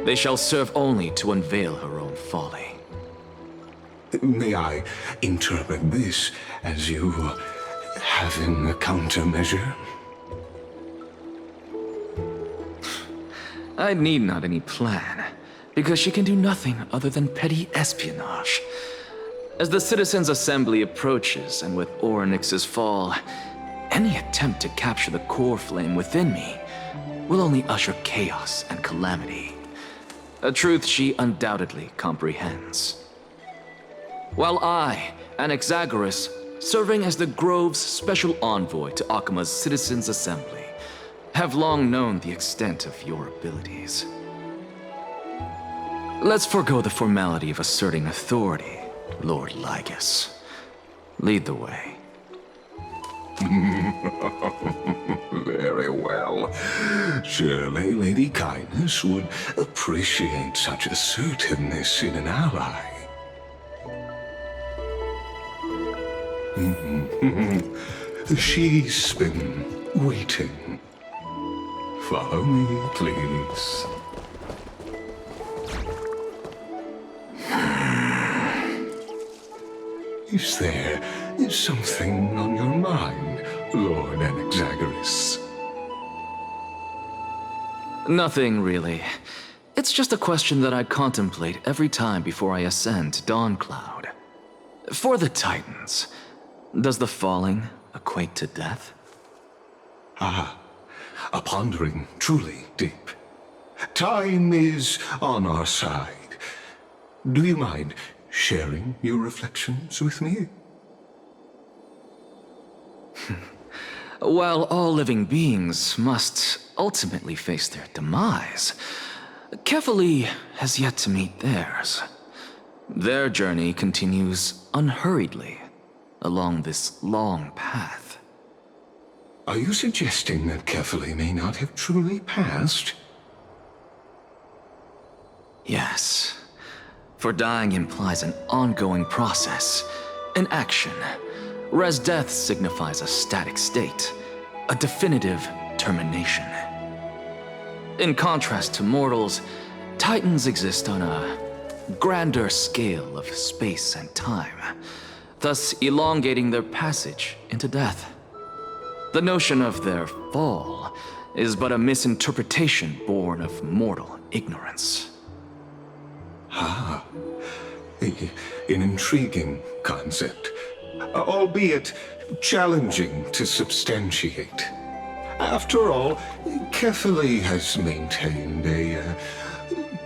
They shall serve only to unveil her own folly. May I interpret this as you having a countermeasure? I need not any plan, because she can do nothing other than petty espionage. As the Citizens' Assembly approaches, and with Orynyx's fall, any attempt to capture the core flame within me will only usher chaos and calamity. A truth she undoubtedly comprehends. While I, Anaxagoras, serving as the Grove's special envoy to Akima's Citizens' Assembly, have long known the extent of your abilities. Let's forego the formality of asserting authority, Lord Lygus. Lead the way. Very well. Surely Lady Kindness would appreciate such assertiveness in an ally. She's been waiting. Follow me, please. Is there something on your mind, Lord Anaxagoras? Nothing, really. It's just a question that I contemplate every time before I ascend to Dawncloud. For the Titans, does the falling equate to death? Ah, a pondering truly deep. Time is on our side. Do you mind sharing your reflections with me? While all living beings must ultimately face their demise, Kefali has yet to meet theirs. Their journey continues unhurriedly along this long path. Are you suggesting that Kefali may not have truly passed? Yes. For dying implies an ongoing process, an action, whereas death signifies a static state, a definitive termination. In contrast to mortals, Titans exist on a grander scale of space and time, thus elongating their passage into death. The notion of their fall is but a misinterpretation born of mortal ignorance. Ah, an intriguing concept. albeit challenging to substantiate. After all, Kefali has maintained a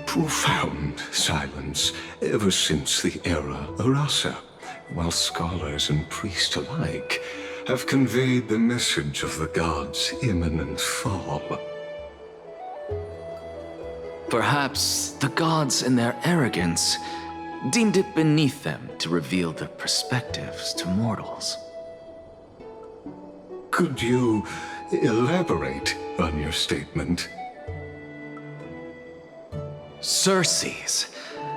profound silence ever since the era Arasa, while scholars and priests alike have conveyed the message of the gods' imminent fall. Perhaps the gods, in their arrogance, deemed it beneath them to reveal their perspectives to mortals. Could you elaborate on your statement? Circes,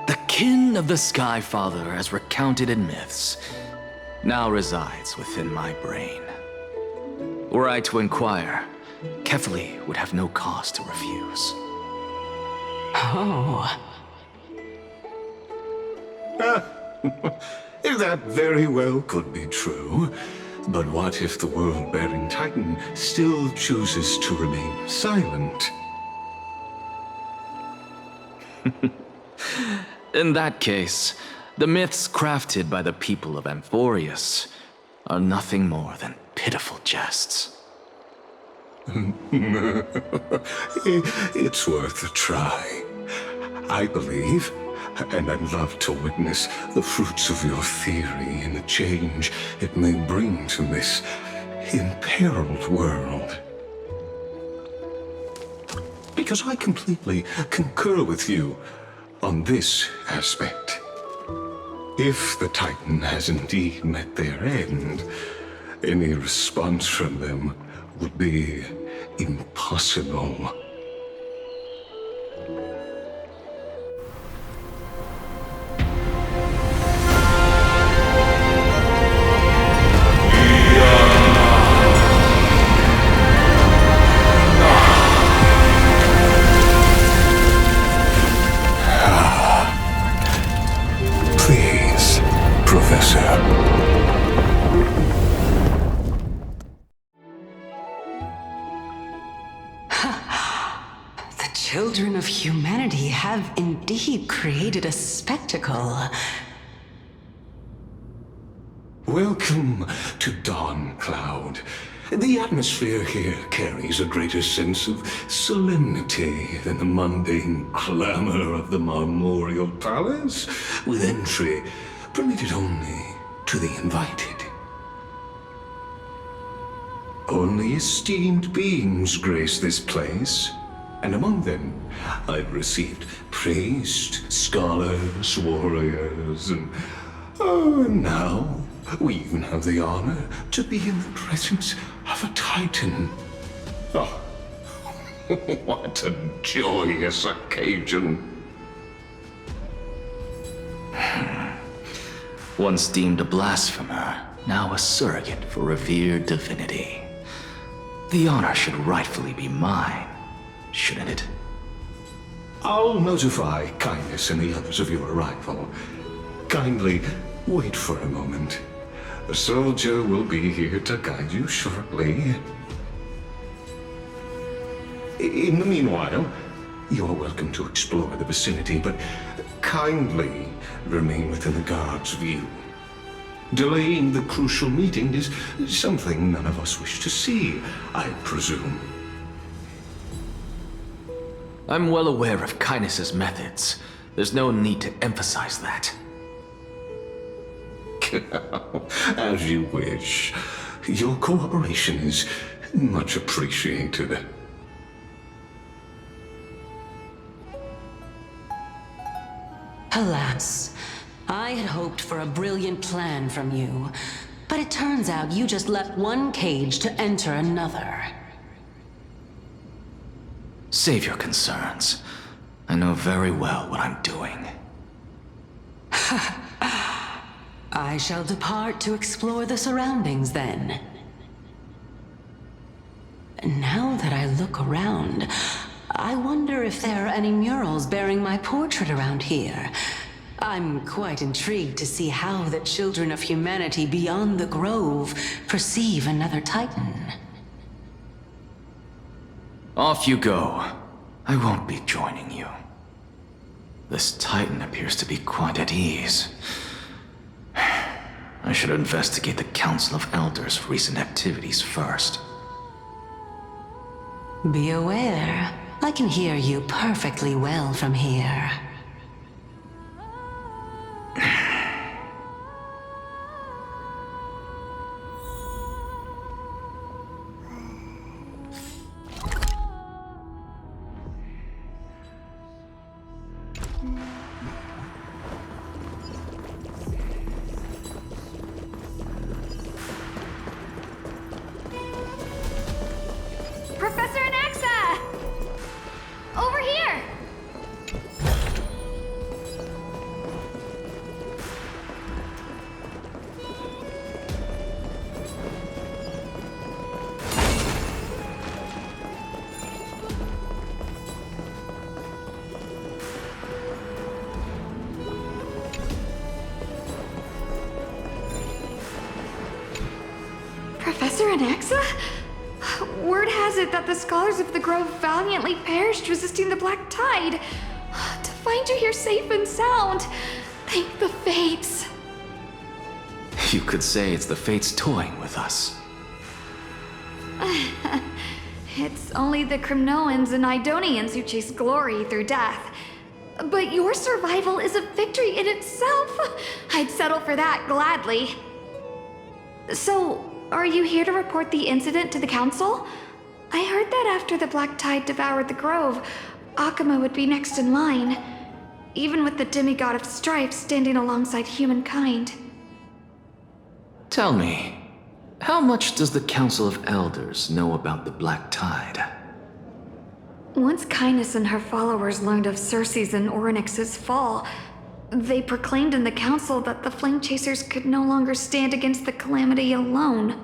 the kin of the Sky Father as recounted in myths, now resides within my brain. Were I to inquire, Kefali would have no cause to refuse. Oh. That very well could be true. But what if the world-bearing Titan still chooses to remain silent? In that case, the myths crafted by the people of Amphorius are nothing more than pitiful jests. It's worth a try. I believe, and I'd love to witness the fruits of your theory and the change it may bring to this imperiled world. Because I completely concur with you on this aspect. If the Titan has indeed met their end, any response from them would be impossible. Please, Professor. The children of humanity have indeed created a spectacle. Welcome to Dawn Cloud. The atmosphere here carries a greater sense of solemnity than the mundane clamor of the Marmorial Palace, with entry permitted only to the invited. Only esteemed beings grace this place, and among them I've received priests, scholars, warriors, and now we even have the honor to be in the presence of a Titan. Oh, what a joyous occasion. Once deemed a blasphemer, now a surrogate for revered divinity. The honor should rightfully be mine, shouldn't it? I'll notify Kindness and the others of your arrival. Kindly wait for a moment. A soldier will be here to guide you shortly. In the meanwhile, you are welcome to explore the vicinity, but kindly remain within the guard's view. Delaying the crucial meeting is something none of us wish to see, I presume. I'm well aware of Kindness's methods. There's no need to emphasize that. As you wish. Your cooperation is much appreciated. Alas, I had hoped for a brilliant plan from you, but it turns out you just left one cage to enter another. Save your concerns. I know very well what I'm doing. I shall depart to explore the surroundings then. Now that I look around, I wonder if there are any murals bearing my portrait around here. I'm quite intrigued to see how the children of humanity beyond the grove perceive another Titan. Off you go. I won't be joining you. This Titan appears to be quite at ease. I should investigate the Council of Elders' recent activities first. Be aware. I can hear you perfectly well from here. Professor Anaxa! Over here! Professor Anaxa? Word has it that the scholars of the Grove valiantly perished resisting the Black Tide. To find you here safe and sound, thank the Fates. You could say it's the Fates toying with us. It's only the Crimnoans and Idonians who chase glory through death. But your survival is a victory in itself. I'd settle for that gladly. So, are you here to report the incident to the Council? I heard that after the Black Tide devoured the Grove, Akuma would be next in line, even with the demigod of strife standing alongside humankind. Tell me, how much does the Council of Elders know about the Black Tide? Once Kindness and her followers learned of Circe's and Orynyx's fall, they proclaimed in the council that the Flame Chasers could no longer stand against the calamity alone.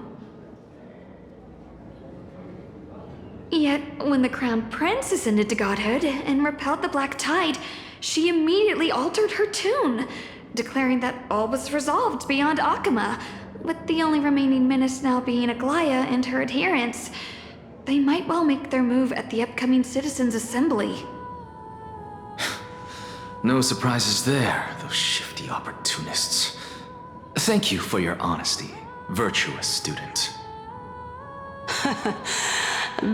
Yet, when the Crown Prince ascended to godhood and repelled the Black Tide, she immediately altered her tune, declaring that all was resolved beyond Akuma, with the only remaining menace now being Aglaya and her adherents. They might well make their move at the upcoming Citizens' Assembly. No surprises there, those shifty opportunists. Thank you for your honesty, virtuous student.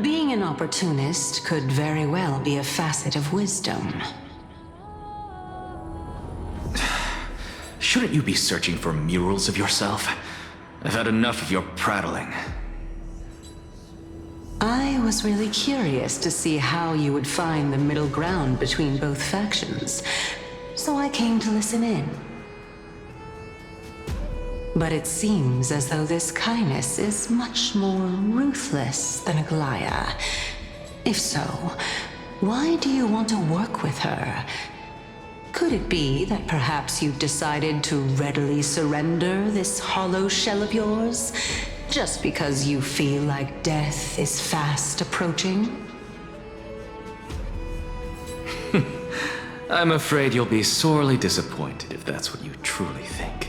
Being an opportunist could very well be a facet of wisdom. Shouldn't you be searching for murals of yourself? I've had enough of your prattling. I was really curious to see how you would find the middle ground between both factions, so I came to listen in. But it seems as though this Kindness is much more ruthless than Aglaya. If so, why do you want to work with her? Could it be that perhaps you've decided to readily surrender this hollow shell of yours, just because you feel like death is fast approaching? I'm afraid you'll be sorely disappointed if that's what you truly think.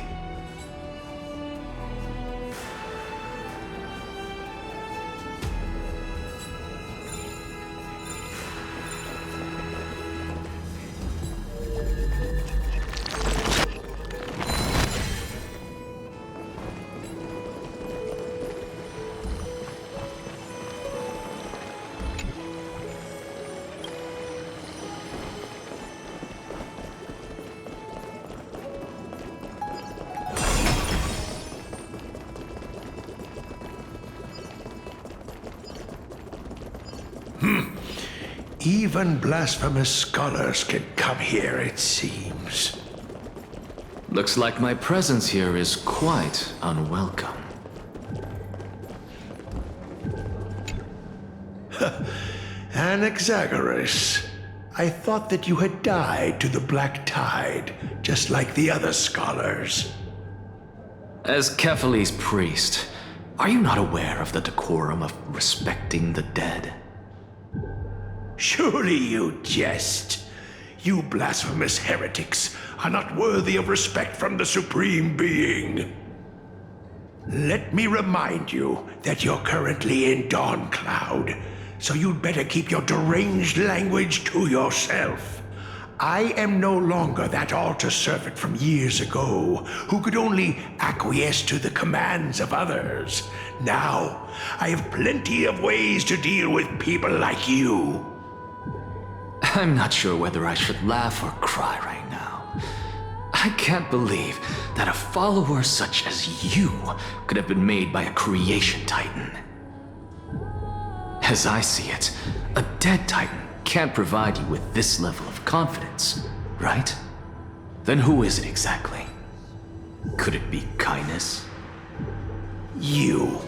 Even blasphemous scholars can come here, it seems. Looks like my presence here is quite unwelcome. Anaxagoras, I thought that you had died to the Black Tide, just like the other scholars. As Kephale's priest, are you not aware of the decorum of respecting the dead? Surely you jest. You blasphemous heretics are not worthy of respect from the Supreme Being. Let me remind you that you're currently in Dawn Cloud, so you'd better keep your deranged language to yourself. I am no longer that altar servant from years ago who could only acquiesce to the commands of others. Now, I have plenty of ways to deal with people like you. I'm not sure whether I should laugh or cry right now. I can't believe that a follower such as you could have been made by a creation titan. As I see it, a dead titan can't provide you with this level of confidence, right? Then who is it exactly? Could it be kindness? You.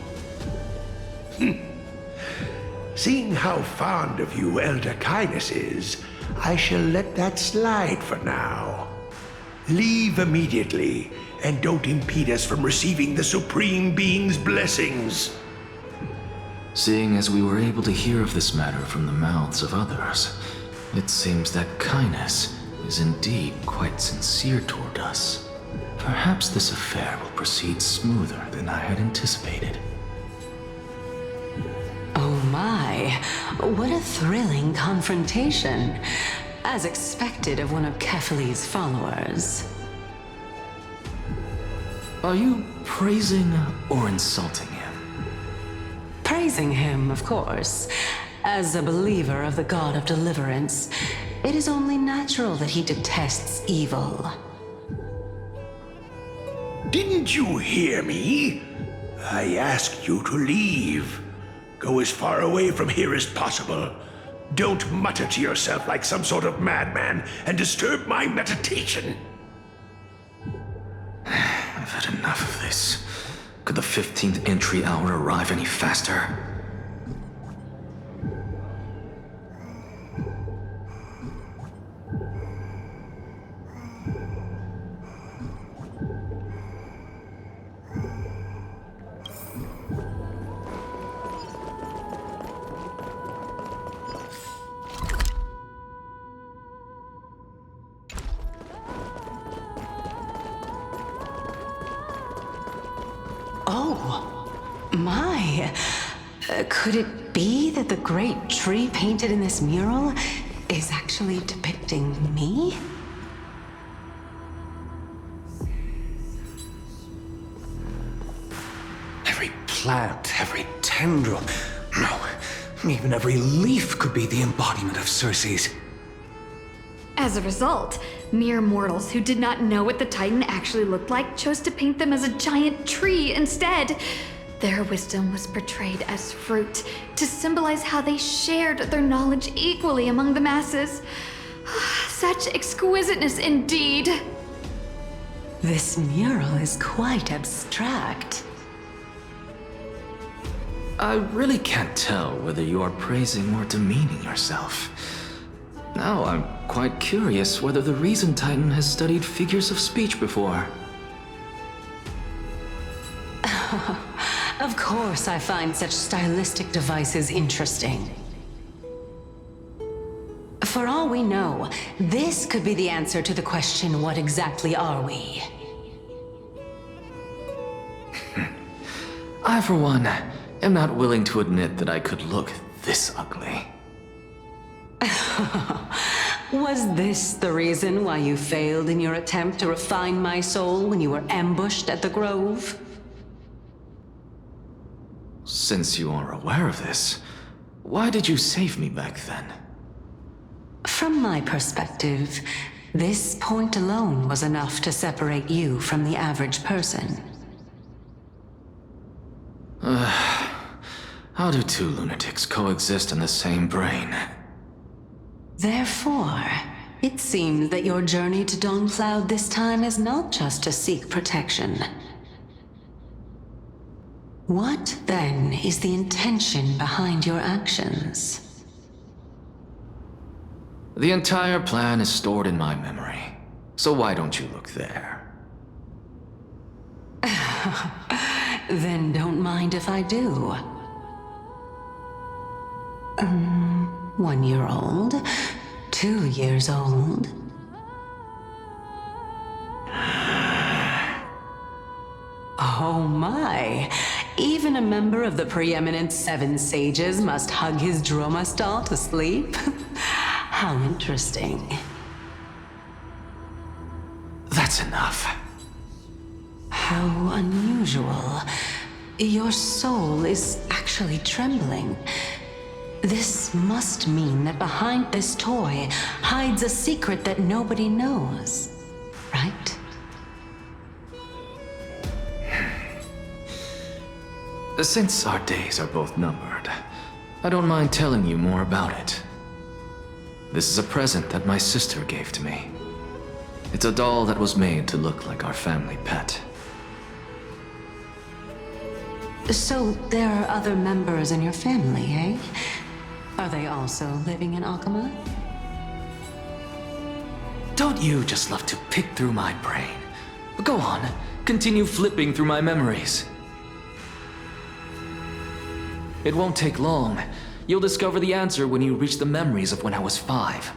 Seeing how fond of you Elder Kindness is, I shall let that slide for now. Leave immediately, and don't impede us from receiving the Supreme Being's blessings. Seeing as we were able to hear of this matter from the mouths of others, it seems that Kindness is indeed quite sincere toward us. Perhaps this affair will proceed smoother than I had anticipated. Oh my, what a thrilling confrontation. As expected of one of Kefali's followers. Are you praising or insulting him? Praising him, of course. As a believer of the God of Deliverance, it is only natural that he detests evil. Didn't you hear me? I asked you to leave. Go as far away from here as possible. Don't mutter to yourself like some sort of madman and disturb my meditation. I've had enough of this. Could the 15th entry hour arrive any faster? Oh, my. Could it be that the great tree painted in this mural is actually depicting me? Every plant, every tendril, no, even every leaf could be the embodiment of Circe's. As a result, mere mortals who did not know what the Titan actually looked like chose to paint them as a giant tree instead. Their wisdom was portrayed as fruit, to symbolize how they shared their knowledge equally among the masses. Such exquisiteness indeed. This mural is quite abstract. I really can't tell whether you are praising or demeaning yourself. Now I'm quite curious whether the Reason Titan has studied figures of speech before. Of course I find such stylistic devices interesting. For all we know, this could be the answer to the question, what exactly are we? I, for one, am not willing to admit that I could look this ugly. Was this the reason why you failed in your attempt to refine my soul when you were ambushed at the Grove? Since you are aware of this, why did you save me back then? From my perspective, this point alone was enough to separate you from the average person. How do two lunatics coexist in the same brain? Therefore, it seems that your journey to Dawn-Cloud this time is not just to seek protection. What, then, is the intention behind your actions? The entire plan is stored in my memory, so why don't you look there? Then don't mind if I do. 1 year old, 2 years old. Oh my! Even a member of the preeminent 7 sages must hug his droma stall to sleep? How interesting. That's enough. How unusual. Your soul is actually trembling. This must mean that behind this toy hides a secret that nobody knows, right? Since our days are both numbered, I don't mind telling you more about it. This is a present that my sister gave to me. It's a doll that was made to look like our family pet. So there are other members in your family, eh? Are they also living in Alchema? Don't you just love to pick through my brain? Go on, continue flipping through my memories. It won't take long. You'll discover the answer when you reach the memories of when I was 5.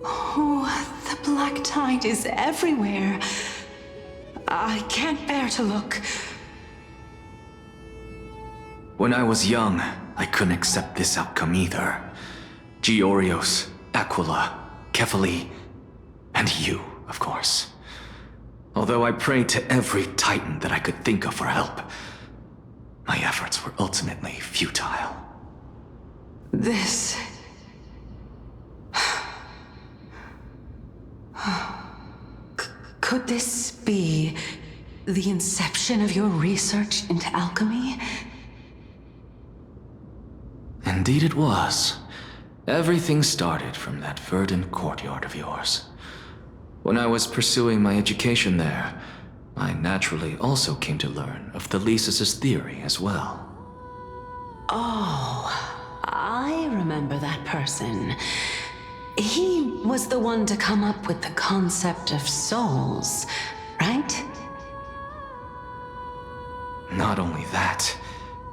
Oh, the black tide is everywhere. I can't bear to look. When I was young, I couldn't accept this outcome either. Georios, Aquila, Kefali, and you, of course. Although I prayed to every titan that I could think of for help, my efforts were ultimately futile. This... Could this be the inception of your research into alchemy? Indeed it was. Everything started from that verdant courtyard of yours. When I was pursuing my education there, I naturally also came to learn of Thelesis' theory as well. Oh, I remember that person. He was the one to come up with the concept of souls, right? Not only that,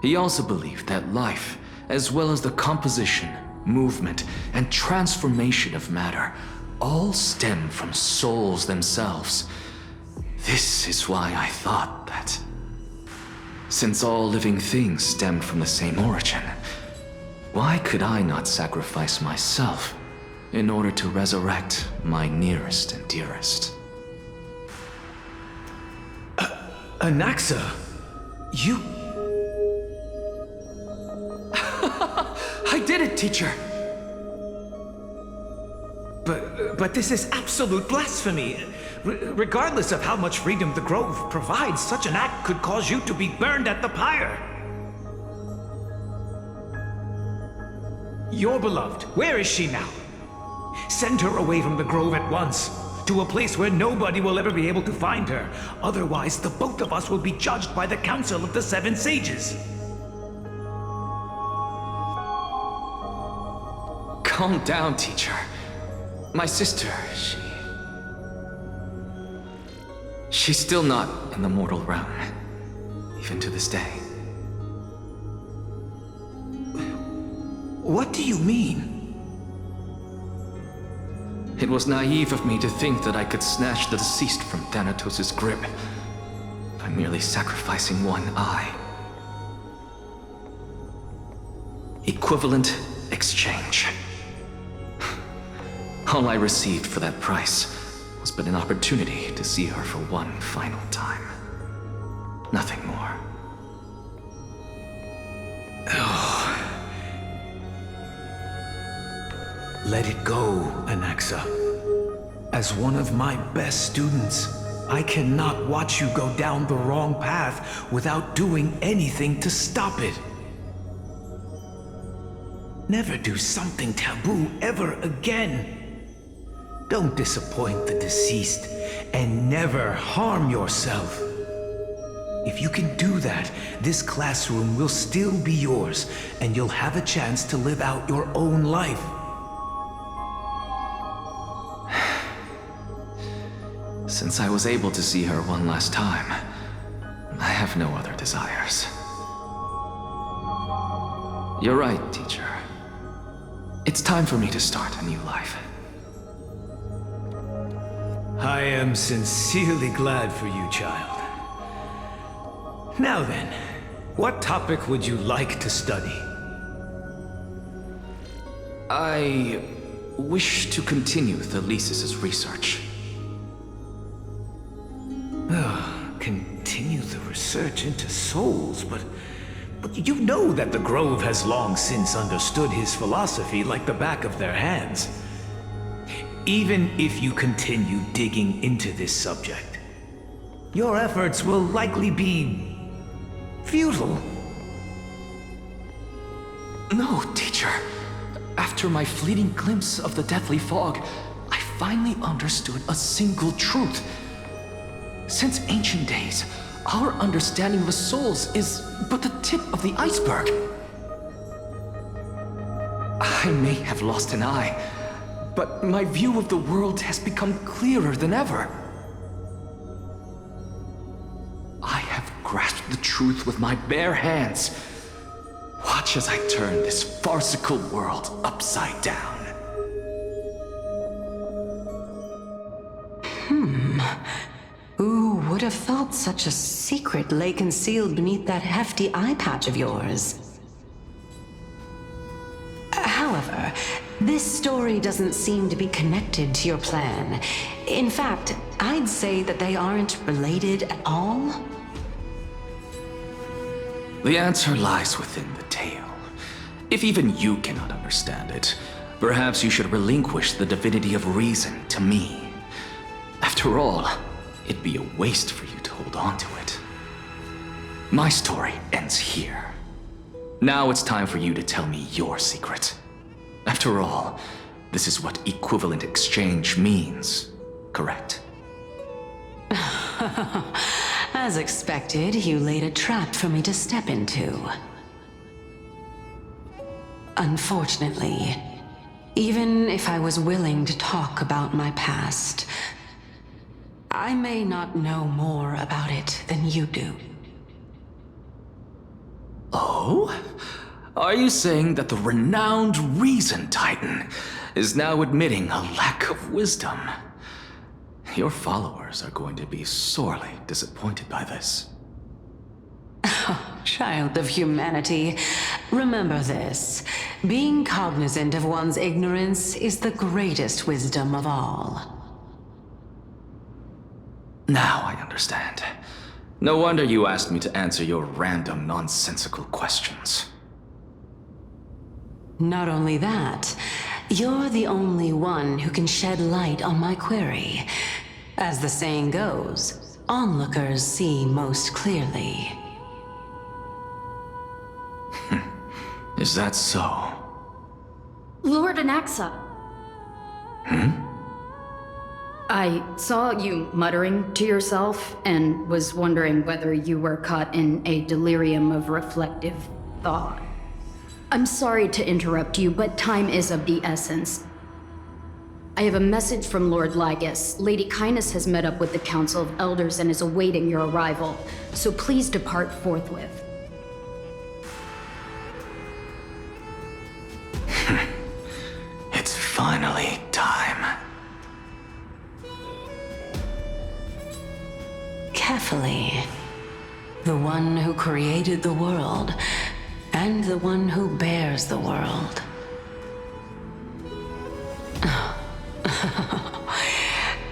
he also believed that life, as well as the composition, movement, and transformation of matter, all stem from souls themselves. This is why I thought that, since all living things stemmed from the same origin, why could I not sacrifice myself in order to resurrect my nearest and dearest? Anaxa, you... I did it, teacher! But this is absolute blasphemy. Regardless of how much freedom the Grove provides, such an act could cause you to be burned at the pyre. Your beloved, where is she now? Send her away from the Grove at once, to a place where nobody will ever be able to find her. Otherwise, the both of us will be judged by the Council of the Seven Sages. Calm down, teacher. My sister, she's still not in the mortal realm, even to this day. What do you mean? It was naive of me to think that I could snatch the deceased from Thanatos' grip by merely sacrificing one eye. Equivalent exchange. All I received for that price was but an opportunity to see her for one final time. Nothing more. Let it go, Anaxa. As one of my best students, I cannot watch you go down the wrong path without doing anything to stop it. Never do something taboo ever again. Don't disappoint the deceased, and never harm yourself. If you can do that, this classroom will still be yours, and you'll have a chance to live out your own life. Since I was able to see her one last time, I have no other desires. You're right, teacher. It's time for me to start a new life. I am sincerely glad for you, child. Now then, what topic would you like to study? I wish to continue Thelesis' research. Continue the research into souls, but you know that the Grove has long since understood his philosophy like the back of their hands. Even if you continue digging into this subject, your efforts will likely be futile. No, teacher. After my fleeting glimpse of the deathly fog, I finally understood a single truth. Since ancient days, our understanding of the souls is but the tip of the iceberg. I may have lost an eye, but my view of the world has become clearer than ever. I have grasped the truth with my bare hands. Watch as I turn this farcical world upside down. Who would have thought such a secret lay concealed beneath that hefty eye patch of yours? However, this story doesn't seem to be connected to your plan. In fact, I'd say that they aren't related at all. The answer lies within the tale. If even you cannot understand it, perhaps you should relinquish the divinity of reason to me. After all, it'd be a waste for you to hold on to it. My story ends here. Now it's time for you to tell me your secret. After all, this is what equivalent exchange means, correct? As expected, you laid a trap for me to step into. Unfortunately, even if I was willing to talk about my past, I may not know more about it than you do. Oh? Are you saying that the renowned Reason Titan is now admitting a lack of wisdom? Your followers are going to be sorely disappointed by this. Child of humanity, remember this. Being cognizant of one's ignorance is the greatest wisdom of all. Now I understand. No wonder you asked me to answer your random, nonsensical questions. Not only that, you're the only one who can shed light on my query. As the saying goes, onlookers see most clearly. Is that so? Lord Anaxa. I saw you muttering to yourself and was wondering whether you were caught in a delirium of reflective thought. I'm sorry to interrupt you, but time is of the essence. I have a message from Lord Lygus. Lady Kindness has met up with the Council of Elders and is awaiting your arrival, so please depart forthwith. It's finally time. Carefully. The one who created the world, and the one who bears the world.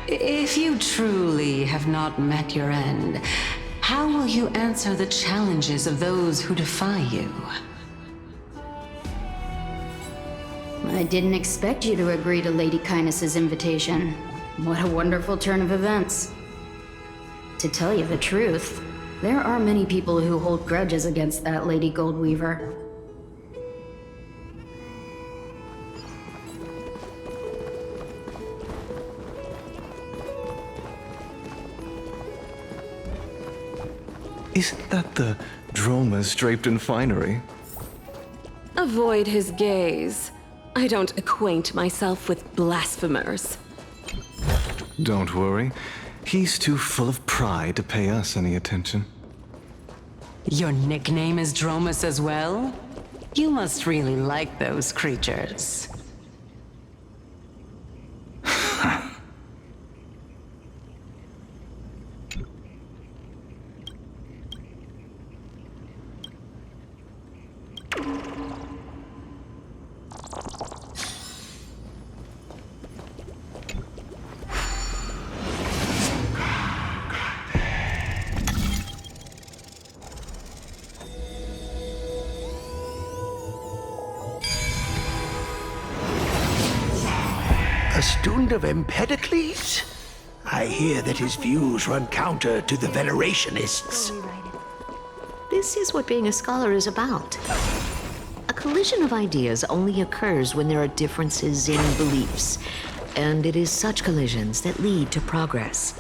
If you truly have not met your end, how will you answer the challenges of those who defy you? I didn't expect you to agree to Lady Kindness's invitation. What a wonderful turn of events. To tell you the truth, there are many people who hold grudges against that Lady Goldweaver. Isn't that the dromas draped in finery? Avoid his gaze. I don't acquaint myself with blasphemers. Don't worry. He's too full of pride to pay us any attention. Your nickname is Dromus as well? You must really like those creatures. A student of Empedocles? I hear that his views run counter to the Venerationists. This is what being a scholar is about. A collision of ideas only occurs when there are differences in beliefs, and it is such collisions that lead to progress.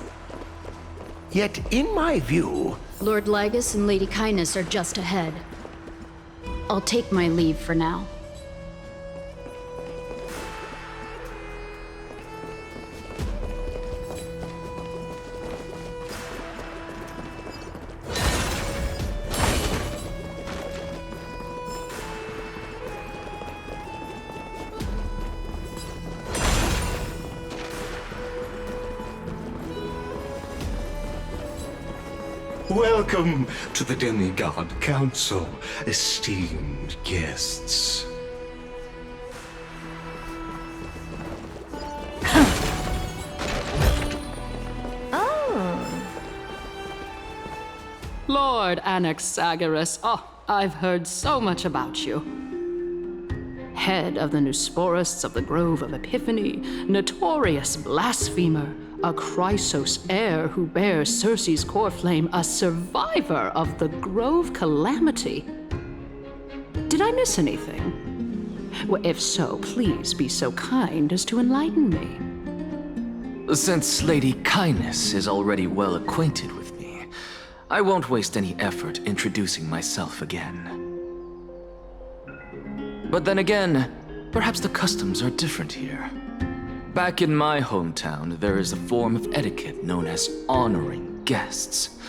Yet, in my view, Lord Lygus and Lady Kindness are just ahead. I'll take my leave for now. Welcome to the Demigod Council, esteemed guests. Lord Anaxagoras, I've heard so much about you. Head of the Nusporists of the Grove of Epiphany, notorious blasphemer, a Chrysos heir who bears Circe's core flame, a survivor of the Grove calamity. Did I miss anything? Well, if so, please be so kind as to enlighten me. Since Lady Kindness is already well acquainted with me, I won't waste any effort introducing myself again. But then again, perhaps the customs are different here. Back in my hometown, there is a form of etiquette known as honoring guests.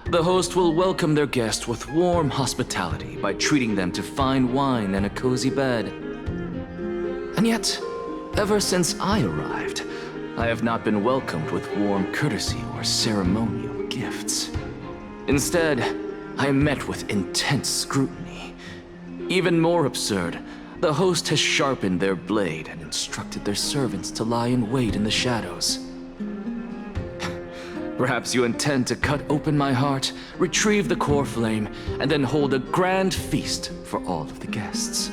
The host will welcome their guest with warm hospitality by treating them to fine wine and a cozy bed. And yet, ever since I arrived, I have not been welcomed with warm courtesy or ceremonial gifts. Instead, I am met with intense scrutiny. Even more absurd, the host has sharpened their blade and instructed their servants to lie in wait in the shadows. Perhaps you intend to cut open my heart, retrieve the core flame, and then hold a grand feast for all of the guests.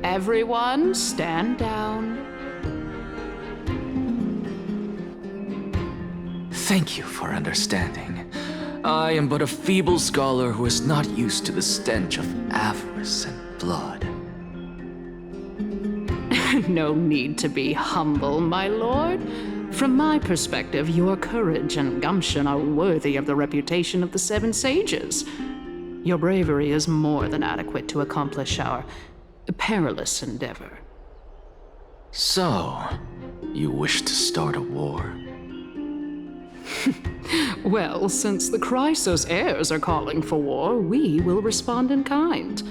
Everyone, stand down. Thank you for understanding. I am but a feeble scholar who is not used to the stench of avarice and blood. No need to be humble, my lord. From my perspective, your courage and gumption are worthy of the reputation of the Seven Sages. Your bravery is more than adequate to accomplish our perilous endeavor. So, you wish to start a war? Well, since the Chrysos heirs are calling for war, we will respond in kind.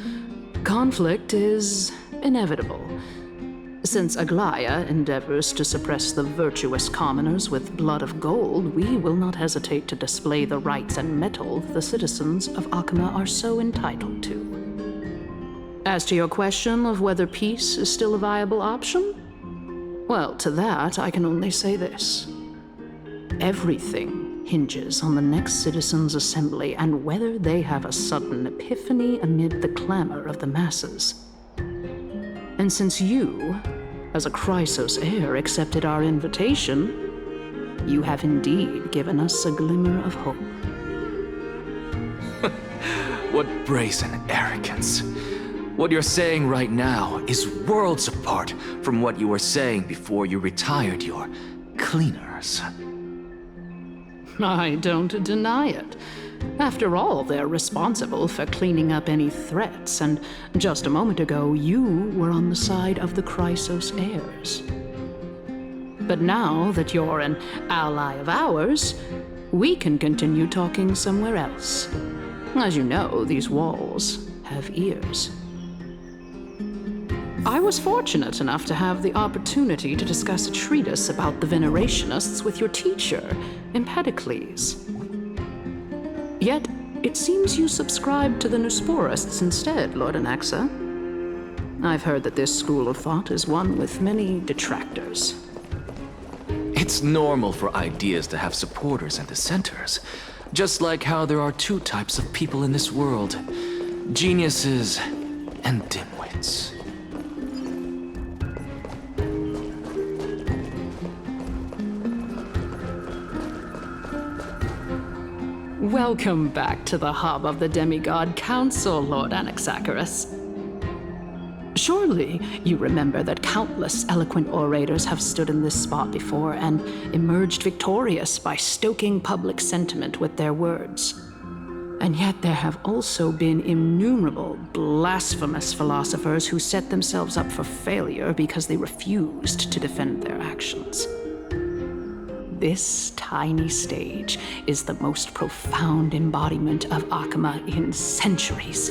Conflict is inevitable. Since Aglaya endeavors to suppress the virtuous commoners with blood of gold, we will not hesitate to display the rights and mettle the citizens of Akama are so entitled to. As to your question of whether peace is still a viable option, well, to that I can only say this. Everything hinges on the next citizens' assembly and whether they have a sudden epiphany amid the clamor of the masses. And since you, as a Chrysos heir, accepted our invitation, you have indeed given us a glimmer of hope. What brazen arrogance. What you're saying right now is worlds apart from what you were saying before you retired your cleaners. I don't deny it. After all, they're responsible for cleaning up any threats, and just a moment ago, you were on the side of the Chrysos heirs. But now that you're an ally of ours, we can continue talking somewhere else. As you know, these walls have ears. I was fortunate enough to have the opportunity to discuss a treatise about the Venerationists with your teacher, Empedocles. Yet, it seems you subscribe to the Nusporists instead, Lord Anaxa. I've heard that this school of thought is one with many detractors. It's normal for ideas to have supporters and dissenters, just like how there are two types of people in this world, geniuses and dimwits. Welcome back to the hub of the Demigod Council, Lord Anaxagoras. Surely you remember that countless eloquent orators have stood in this spot before and emerged victorious by stoking public sentiment with their words. And yet there have also been innumerable blasphemous philosophers who set themselves up for failure because they refused to defend their actions. This tiny stage is the most profound embodiment of Akama in centuries.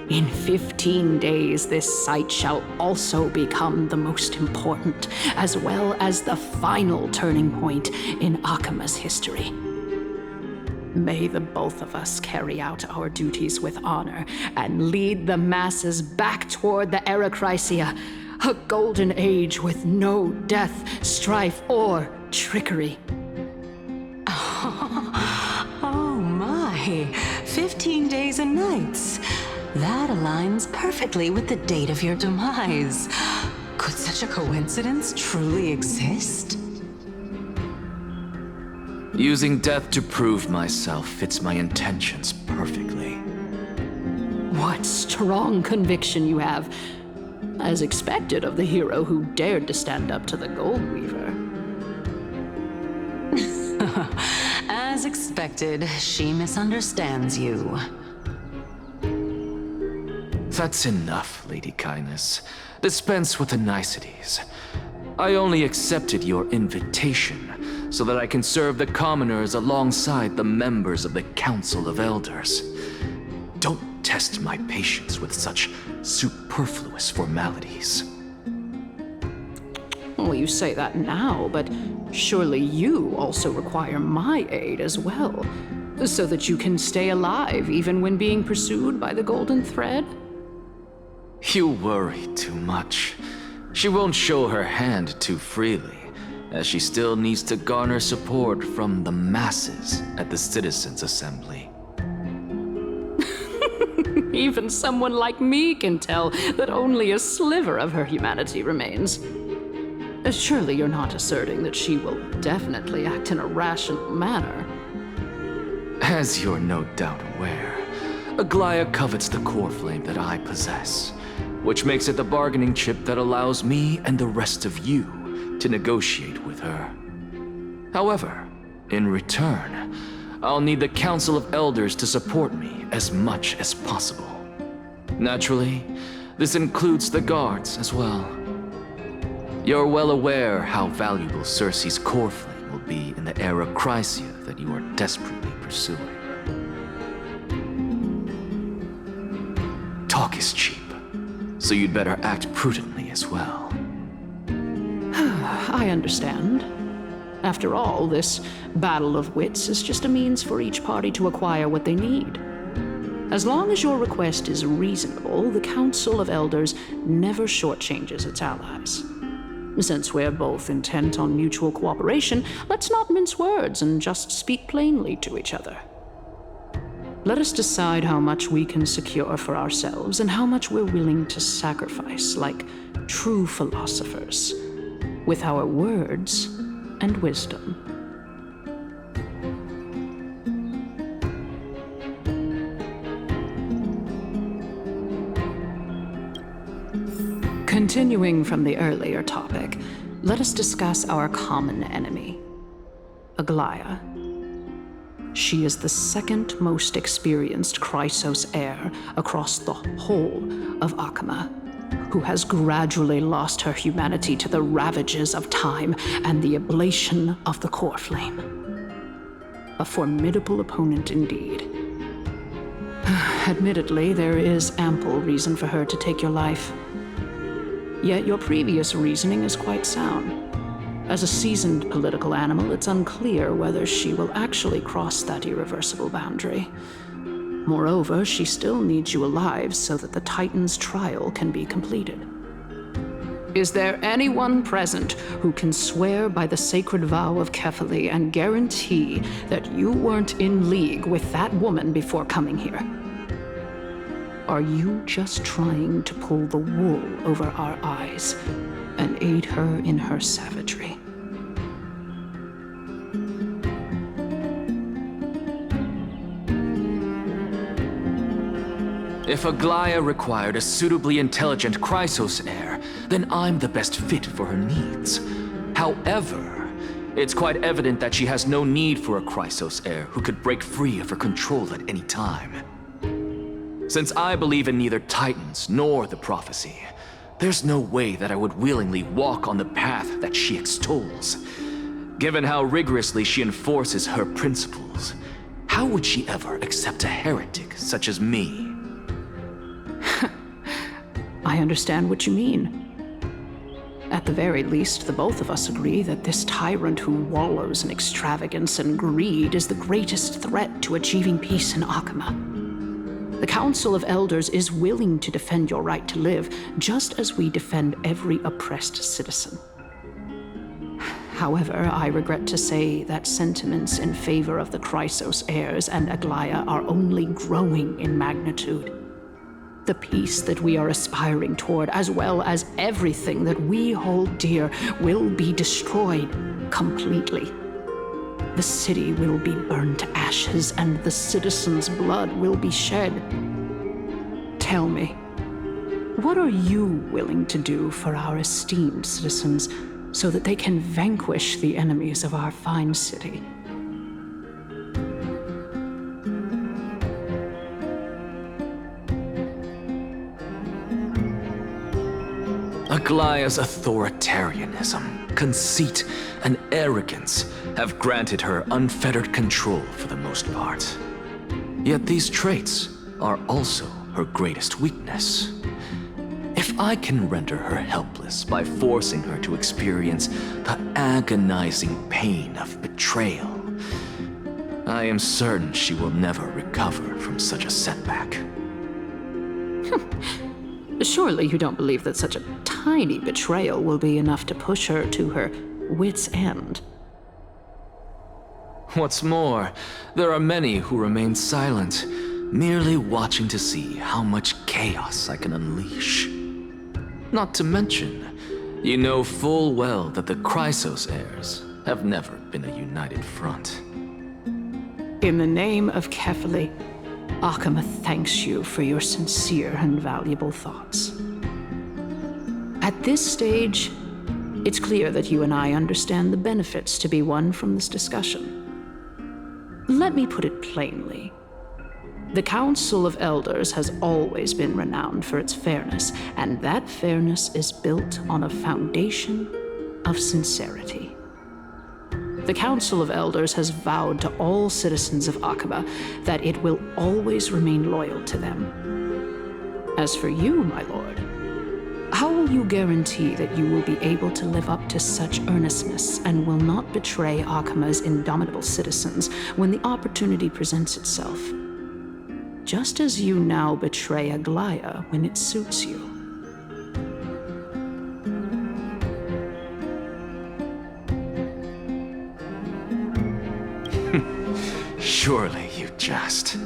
In 15 days, this site shall also become the most important, as well as the final turning point in Akama's history. May the both of us carry out our duties with honor and lead the masses back toward the Erechrysia, a golden age with no death, strife, or trickery. Oh my, 15 days and nights. That aligns perfectly with the date of your demise. Could such a coincidence truly exist? Using death to prove myself fits my intentions perfectly. What strong conviction you have, as expected of the hero who dared to stand up to the Gold Weaver. As expected, she misunderstands you. That's enough, Lady Kindness. Dispense with the niceties. I only accepted your invitation so that I can serve the commoners alongside the members of the Council of Elders. Don't test my patience with such superfluous formalities. Well, you say that now, but surely you also require my aid as well, so that you can stay alive even when being pursued by the Golden Thread? You worry too much. She won't show her hand too freely, as she still needs to garner support from the masses at the Citizens' Assembly. Even someone like me can tell that only a sliver of her humanity remains. Surely you're not asserting that she will definitely act in a rational manner. As you're no doubt aware, Aglaya covets the core flame that I possess, which makes it the bargaining chip that allows me and the rest of you to negotiate with her. However, in return, I'll need the Council of Elders to support me as much as possible. Naturally, this includes the guards as well. You're well aware how valuable Circe's core flame will be in the Erechrysia that you are desperately pursuing. Talk is cheap, so you'd better act prudently as well. I understand. After all, this battle of wits is just a means for each party to acquire what they need. As long as your request is reasonable, the Council of Elders never shortchanges its allies. Since we're both intent on mutual cooperation, let's not mince words and just speak plainly to each other. Let us decide how much we can secure for ourselves and how much we're willing to sacrifice, like true philosophers, with our words and wisdom. Continuing from the earlier topic, let us discuss our common enemy, Aglaya. She is the second most experienced Chrysos heir across the whole of Akama, who has gradually lost her humanity to the ravages of time and the ablation of the core flame. A formidable opponent indeed. Admittedly, there is ample reason for her to take your life. Yet your previous reasoning is quite sound. As a seasoned political animal, it's unclear whether she will actually cross that irreversible boundary. Moreover, she still needs you alive so that the Titan's trial can be completed. Is there anyone present who can swear by the sacred vow of Kefali and guarantee that you weren't in league with that woman before coming here? Are you just trying to pull the wool over our eyes and aid her in her savagery? If Aglaya required a suitably intelligent Chrysos heir, then I'm the best fit for her needs. However, it's quite evident that she has no need for a Chrysos heir who could break free of her control at any time. Since I believe in neither Titans nor the prophecy, there's no way that I would willingly walk on the path that she extols. Given how rigorously she enforces her principles, how would she ever accept a heretic such as me? I understand what you mean. At the very least, the both of us agree that this tyrant who wallows in extravagance and greed is the greatest threat to achieving peace in Akama. The Council of Elders is willing to defend your right to live, just as we defend every oppressed citizen. However, I regret to say that sentiments in favor of the Chrysos heirs and Aglaya are only growing in magnitude. The peace that we are aspiring toward, as well as everything that we hold dear, will be destroyed completely. The city will be burned to ashes, and the citizens' blood will be shed. Tell me, what are you willing to do for our esteemed citizens so that they can vanquish the enemies of our fine city? Aglaya's authoritarianism, conceit, and arrogance have granted her unfettered control for the most part. Yet these traits are also her greatest weakness. If I can render her helpless by forcing her to experience the agonizing pain of betrayal, I am certain she will never recover from such a setback. Surely you don't believe that such a tiny betrayal will be enough to push her to her wit's end. What's more, there are many who remain silent, merely watching to see how much chaos I can unleash. Not to mention, you know full well that the Chrysos heirs have never been a united front. In the name of Kefali, Akama thanks you for your sincere and valuable thoughts. At this stage, it's clear that you and I understand the benefits to be won from this discussion. Let me put it plainly. The Council of Elders has always been renowned for its fairness, and that fairness is built on a foundation of sincerity. The Council of Elders has vowed to all citizens of Akaba that it will always remain loyal to them. As for you, my lord, how will you guarantee that you will be able to live up to such earnestness and will not betray Akama's indomitable citizens when the opportunity presents itself? Just as you now betray Aglaya when it suits you. Surely you jest.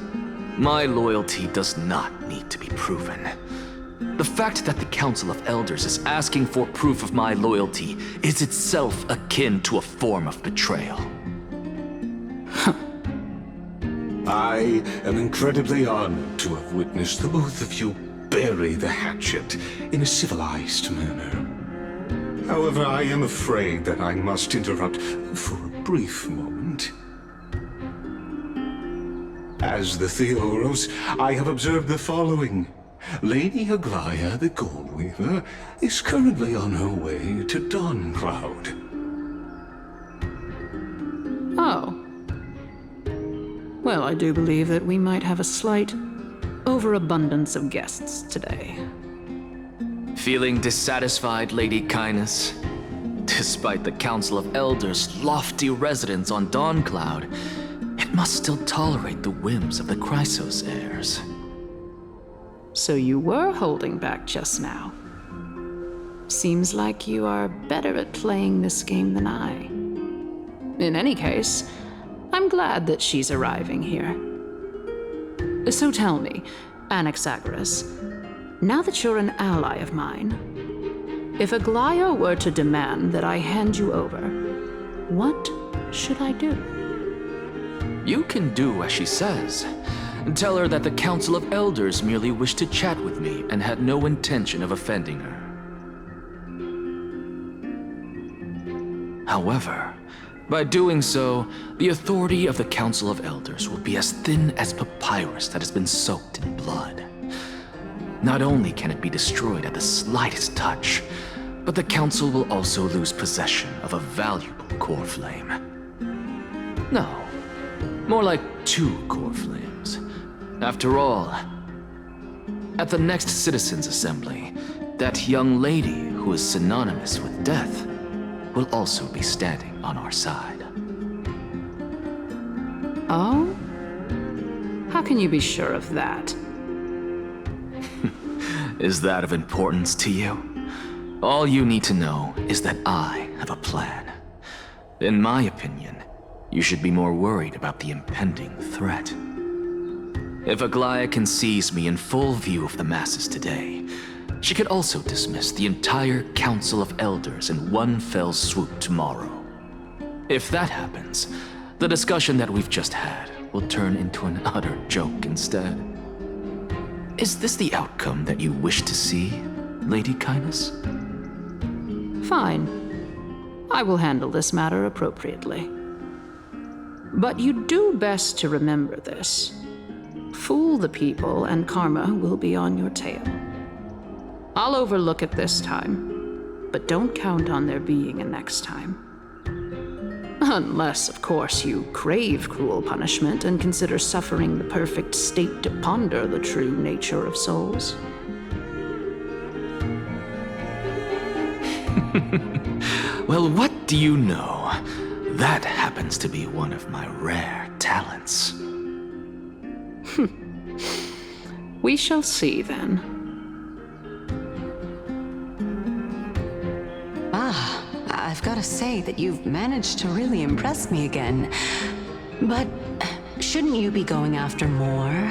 My loyalty does not need to be proven. The fact that the Council of Elders is asking for proof of my loyalty is itself akin to a form of betrayal. I am incredibly honored to have witnessed the both of you bury the hatchet in a civilized manner. However, I am afraid that I must interrupt for a brief moment. As the Theoros, I have observed the following. Lady Aglaya, the Goldweaver, is currently on her way to Dawncloud. Oh. Well, I do believe that we might have a slight overabundance of guests today. Feeling dissatisfied, Lady Kindness? Despite the Council of Elders' lofty residence on Dawncloud, it must still tolerate the whims of the Chrysos heirs. So you were holding back just now. Seems like you are better at playing this game than I. In any case, I'm glad that she's arriving here. So tell me, Anaxagoras, now that you're an ally of mine, if Aglaya were to demand that I hand you over, what should I do? You can do as she says, Tell her that the Council of Elders merely wished to chat with me and had no intention of offending her. However, by doing so, the authority of the Council of Elders will be as thin as papyrus that has been soaked in blood. Not only can it be destroyed at the slightest touch, but the Council will also lose possession of a valuable core flame. No, more like 2 core flames. After all, at the next Citizens' Assembly, that young lady who is synonymous with death will also be standing on our side. Oh? How can you be sure of that? Is that of importance to you? All you need to know is that I have a plan. In my opinion, you should be more worried about the impending threat. If Aglaya can seize me in full view of the masses today, she could also dismiss the entire Council of Elders in one fell swoop tomorrow. If that happens, the discussion that we've just had will turn into an utter joke instead. Is this the outcome that you wish to see, Lady Kindness? Fine. I will handle this matter appropriately. But you do best to remember this. Fool the people and karma will be on your tail. I'll overlook it this time, but don't count on there being a next time. Unless, of course, you crave cruel punishment and consider suffering the perfect state to ponder the true nature of souls. Well, what do you know? That happens to be one of my rare talents. We shall see, then. I've got to say that you've managed to really impress me again. But shouldn't you be going after more?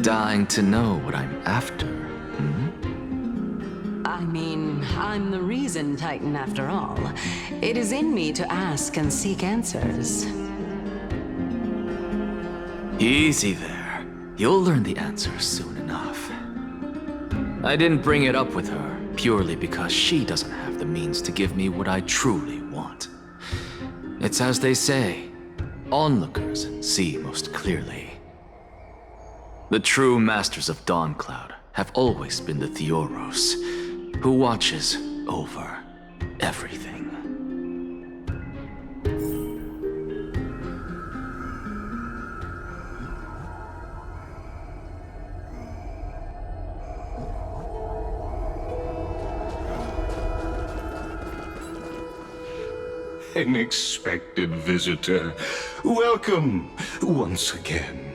Dying to know what I'm after, I mean, I'm the reason Titan after all. It is in me to ask and seek answers. Easy there. You'll learn the answers soon enough. I didn't bring it up with her purely because she doesn't have the means to give me what I truly want. It's as they say, onlookers see most clearly. The true masters of Dawncloud have always been the Theoros, who watches over everything. An expected visitor. Welcome once again.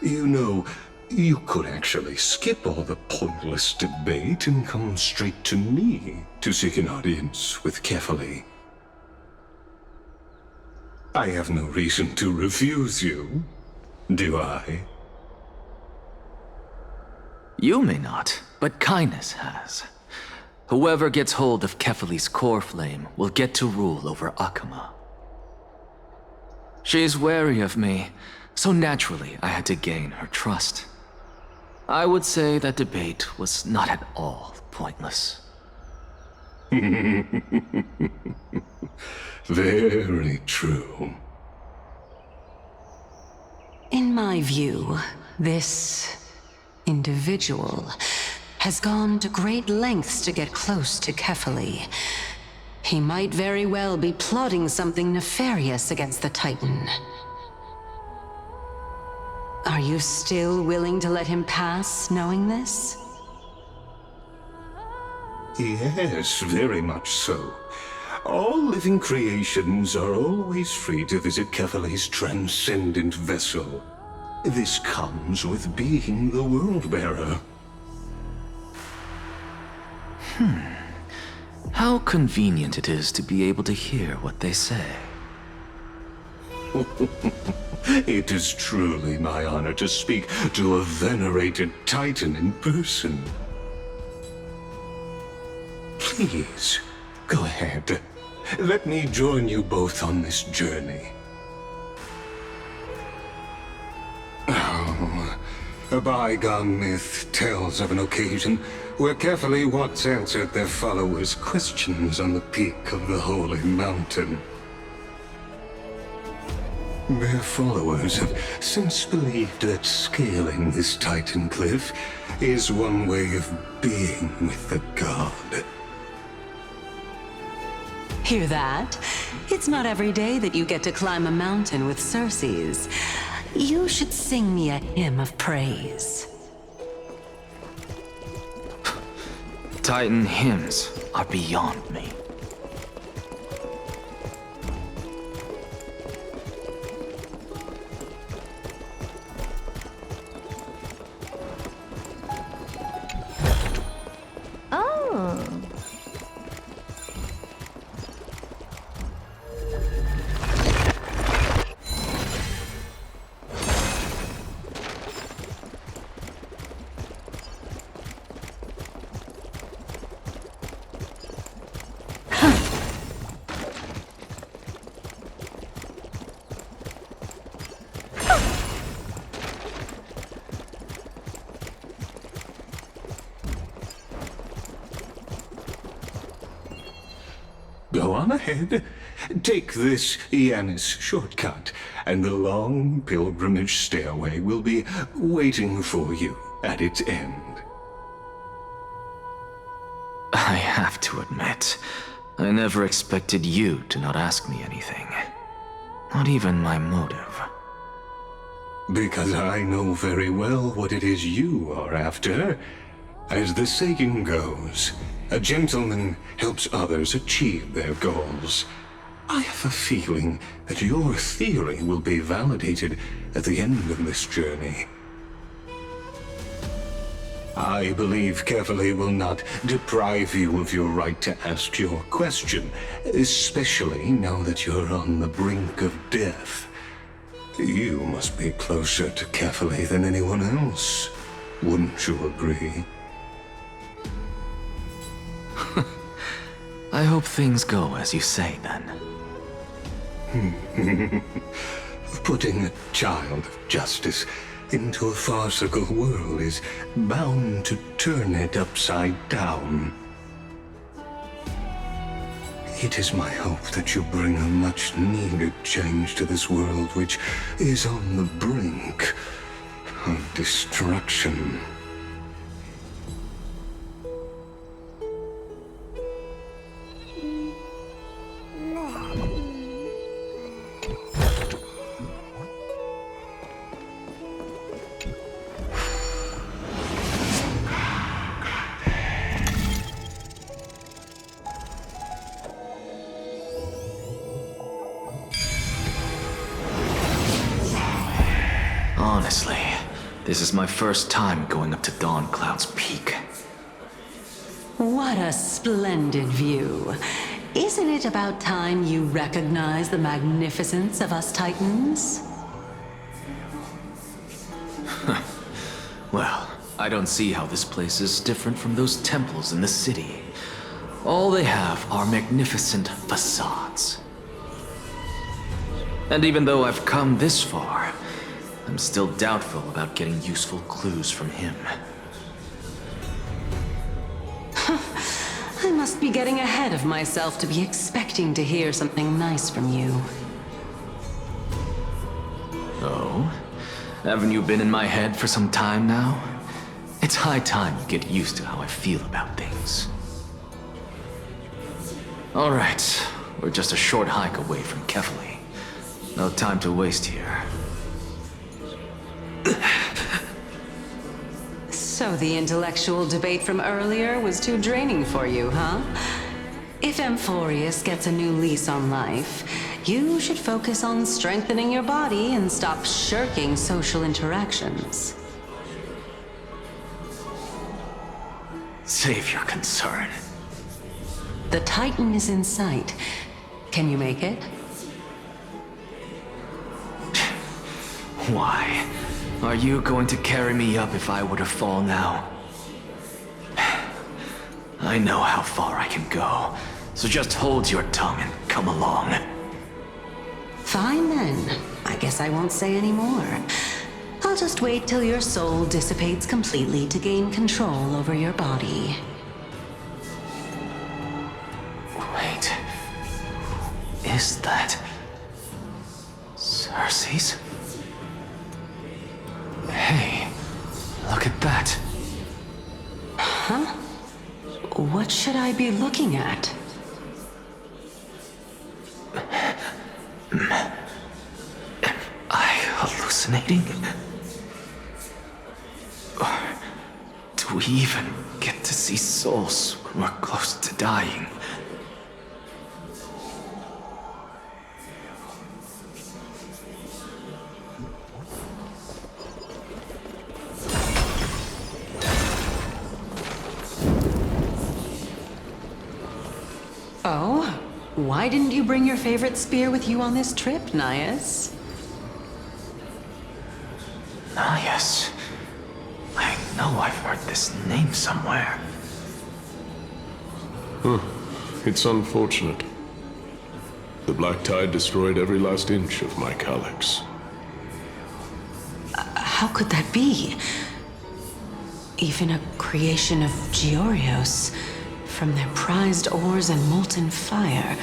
You know, you could actually skip all the pointless debate and come straight to me to seek an audience with Kefali. I have no reason to refuse you, do I? You may not, but Kindness has. Whoever gets hold of Kefali's core flame will get to rule over Akama. She's wary of me, so naturally I had to gain her trust. I would say that debate was not at all pointless. Very true. In my view, this individual has gone to great lengths to get close to Kefali. He might very well be plotting something nefarious against the Titan. Are you still willing to let him pass, knowing this? Yes, very much so. All living creations are always free to visit Kefali's transcendent vessel. This comes with being the World-Bearer. How convenient it is to be able to hear what they say. It is truly my honor to speak to a venerated Titan in person. Please, go ahead. Let me join you both on this journey. A bygone myth tells of an occasion where Kefali once answered their followers' questions on the peak of the holy mountain. Their followers have since believed that scaling this Titan cliff is one way of being with the god. Hear that? It's not every day that you get to climb a mountain with Circes. You should sing me a hymn of praise. Titan hymns are beyond me. Oh. Go on ahead. Take this Yanis shortcut, and the long pilgrimage stairway will be waiting for you at its end. I have to admit, I never expected you to not ask me anything. Not even my motive. Because I know very well what it is you are after. As the saying goes, a gentleman helps others achieve their goals. I have a feeling that your theory will be validated at the end of this journey. I believe Kefali will not deprive you of your right to ask your question, especially now that you're on the brink of death. You must be closer to Kefali than anyone else. Wouldn't you agree? I hope things go as you say, then. Putting a child of justice into a farcical world is bound to turn it upside down. It is my hope that you bring a much-needed change to this world which is on the brink of destruction. Honestly, this is my first time going up to Dawn Cloud's peak. What a splendid view. Isn't it about time you recognize the magnificence of us Titans? Well, I don't see how this place is different from those temples in the city. All they have are magnificent facades. And even though I've come this far, I'm still doubtful about getting useful clues from him. I must be getting ahead of myself to be expecting to hear something nice from you. Oh? Haven't you been in my head for some time now? It's high time you get used to how I feel about things. Alright, we're just a short hike away from Kefali. No time to waste here. So the intellectual debate from earlier was too draining for you, huh? If Amphorius gets a new lease on life, you should focus on strengthening your body and stop shirking social interactions. Save your concern. The Titan is in sight. Can you make it? Why? Are you going to carry me up if I were to fall now? I know how far I can go, so just hold your tongue and come along. Fine then. I guess I won't say any more. I'll just wait till your soul dissipates completely to gain control over your body. Wait. Is that... Cersei's? Hey, look at that. Huh? What should I be looking at? Am I hallucinating? Or do we even get to see souls when we're close to dying? Oh? Why didn't you bring your favorite spear with you on this trip, Nias? Nias. I know I've heard this name somewhere. It's unfortunate. The Black Tide destroyed every last inch of my calyx. How could that be? Even a creation of Georios, from their prized ores and molten fire,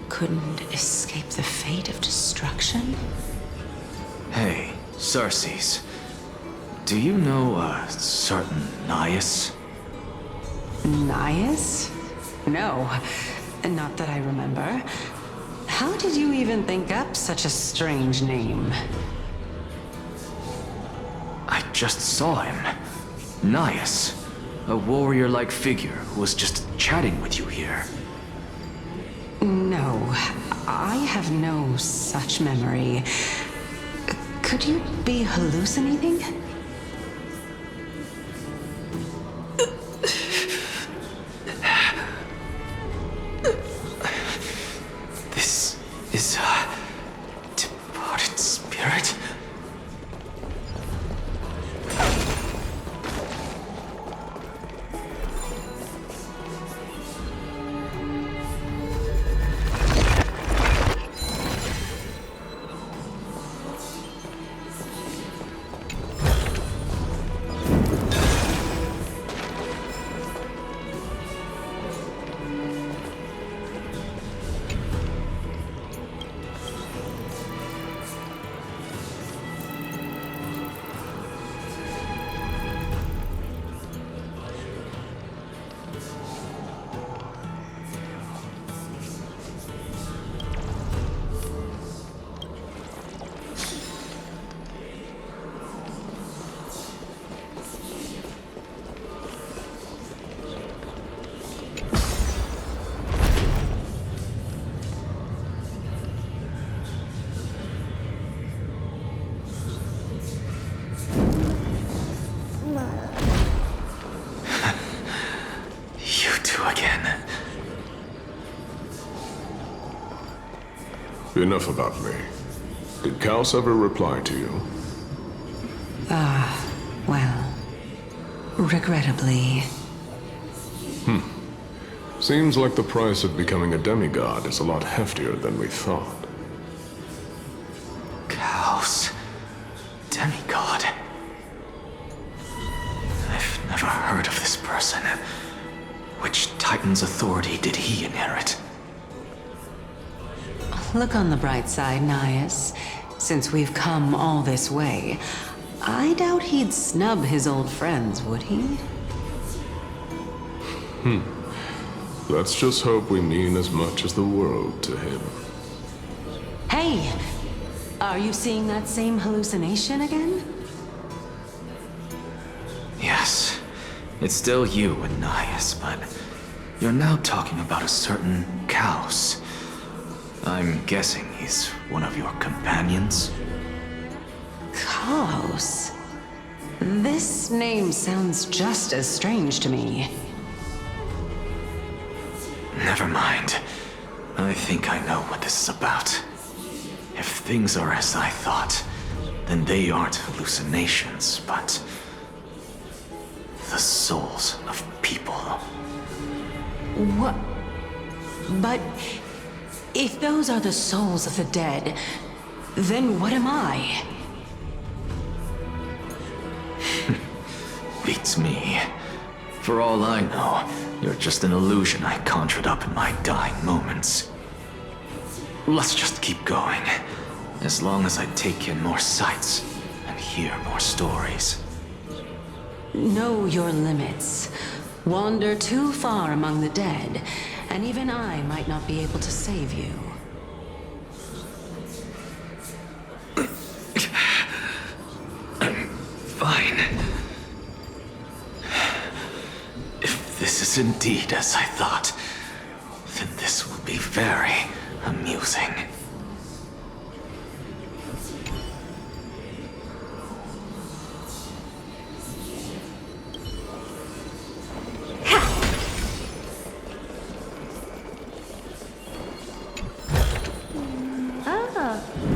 couldn't escape the fate of destruction? Hey, Cersei's. Do you know a certain Nias? Nias? No, not that I remember. How did you even think up such a strange name? I just saw him. Nias. A warrior-like figure who was just chatting with you here. No, I have no such memory. Could you be hallucinating? This is a departed spirit? Enough about me. Did Kaos ever reply to you? Well, regrettably. Seems like the price of becoming a demigod is a lot heftier than we thought. Kaos. Demigod. I've never heard of this person. Which Titan's authority did he inherit? Look on the bright side, Nias. Since we've come all this way, I doubt he'd snub his old friends, would he? Let's just hope we mean as much as the world to him. Hey! Are you seeing that same hallucination again? Yes. It's still you and Nias, but you're now talking about a certain Kaos. I'm guessing he's one of your companions? Kaos? This name sounds just as strange to me. Never mind. I think I know what this is about. If things are as I thought, then they aren't hallucinations, but the souls of people. What? But if those are the souls of the dead, then what am I? it's me. For all I know, you're just an illusion I conjured up in my dying moments. Let's just keep going. As long as I take in more sights and hear more stories. Know your limits. Wander too far among the dead, and even I might not be able to save you. I'm fine. If this is indeed as I thought, then this will be very amusing.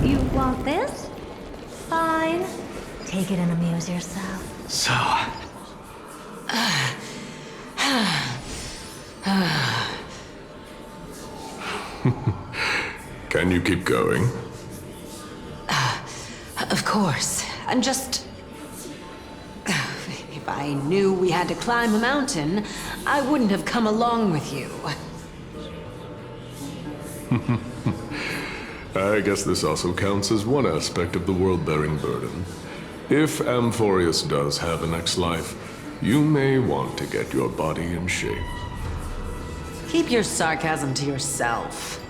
You want this? Fine. Take it and amuse yourself. So... Can you keep going? Of course. I'm just... If I knew we had to climb a mountain, I wouldn't have come along with you. I guess this also counts as one aspect of the world-bearing burden. If Amphorius does have a next life, you may want to get your body in shape. Keep your sarcasm to yourself.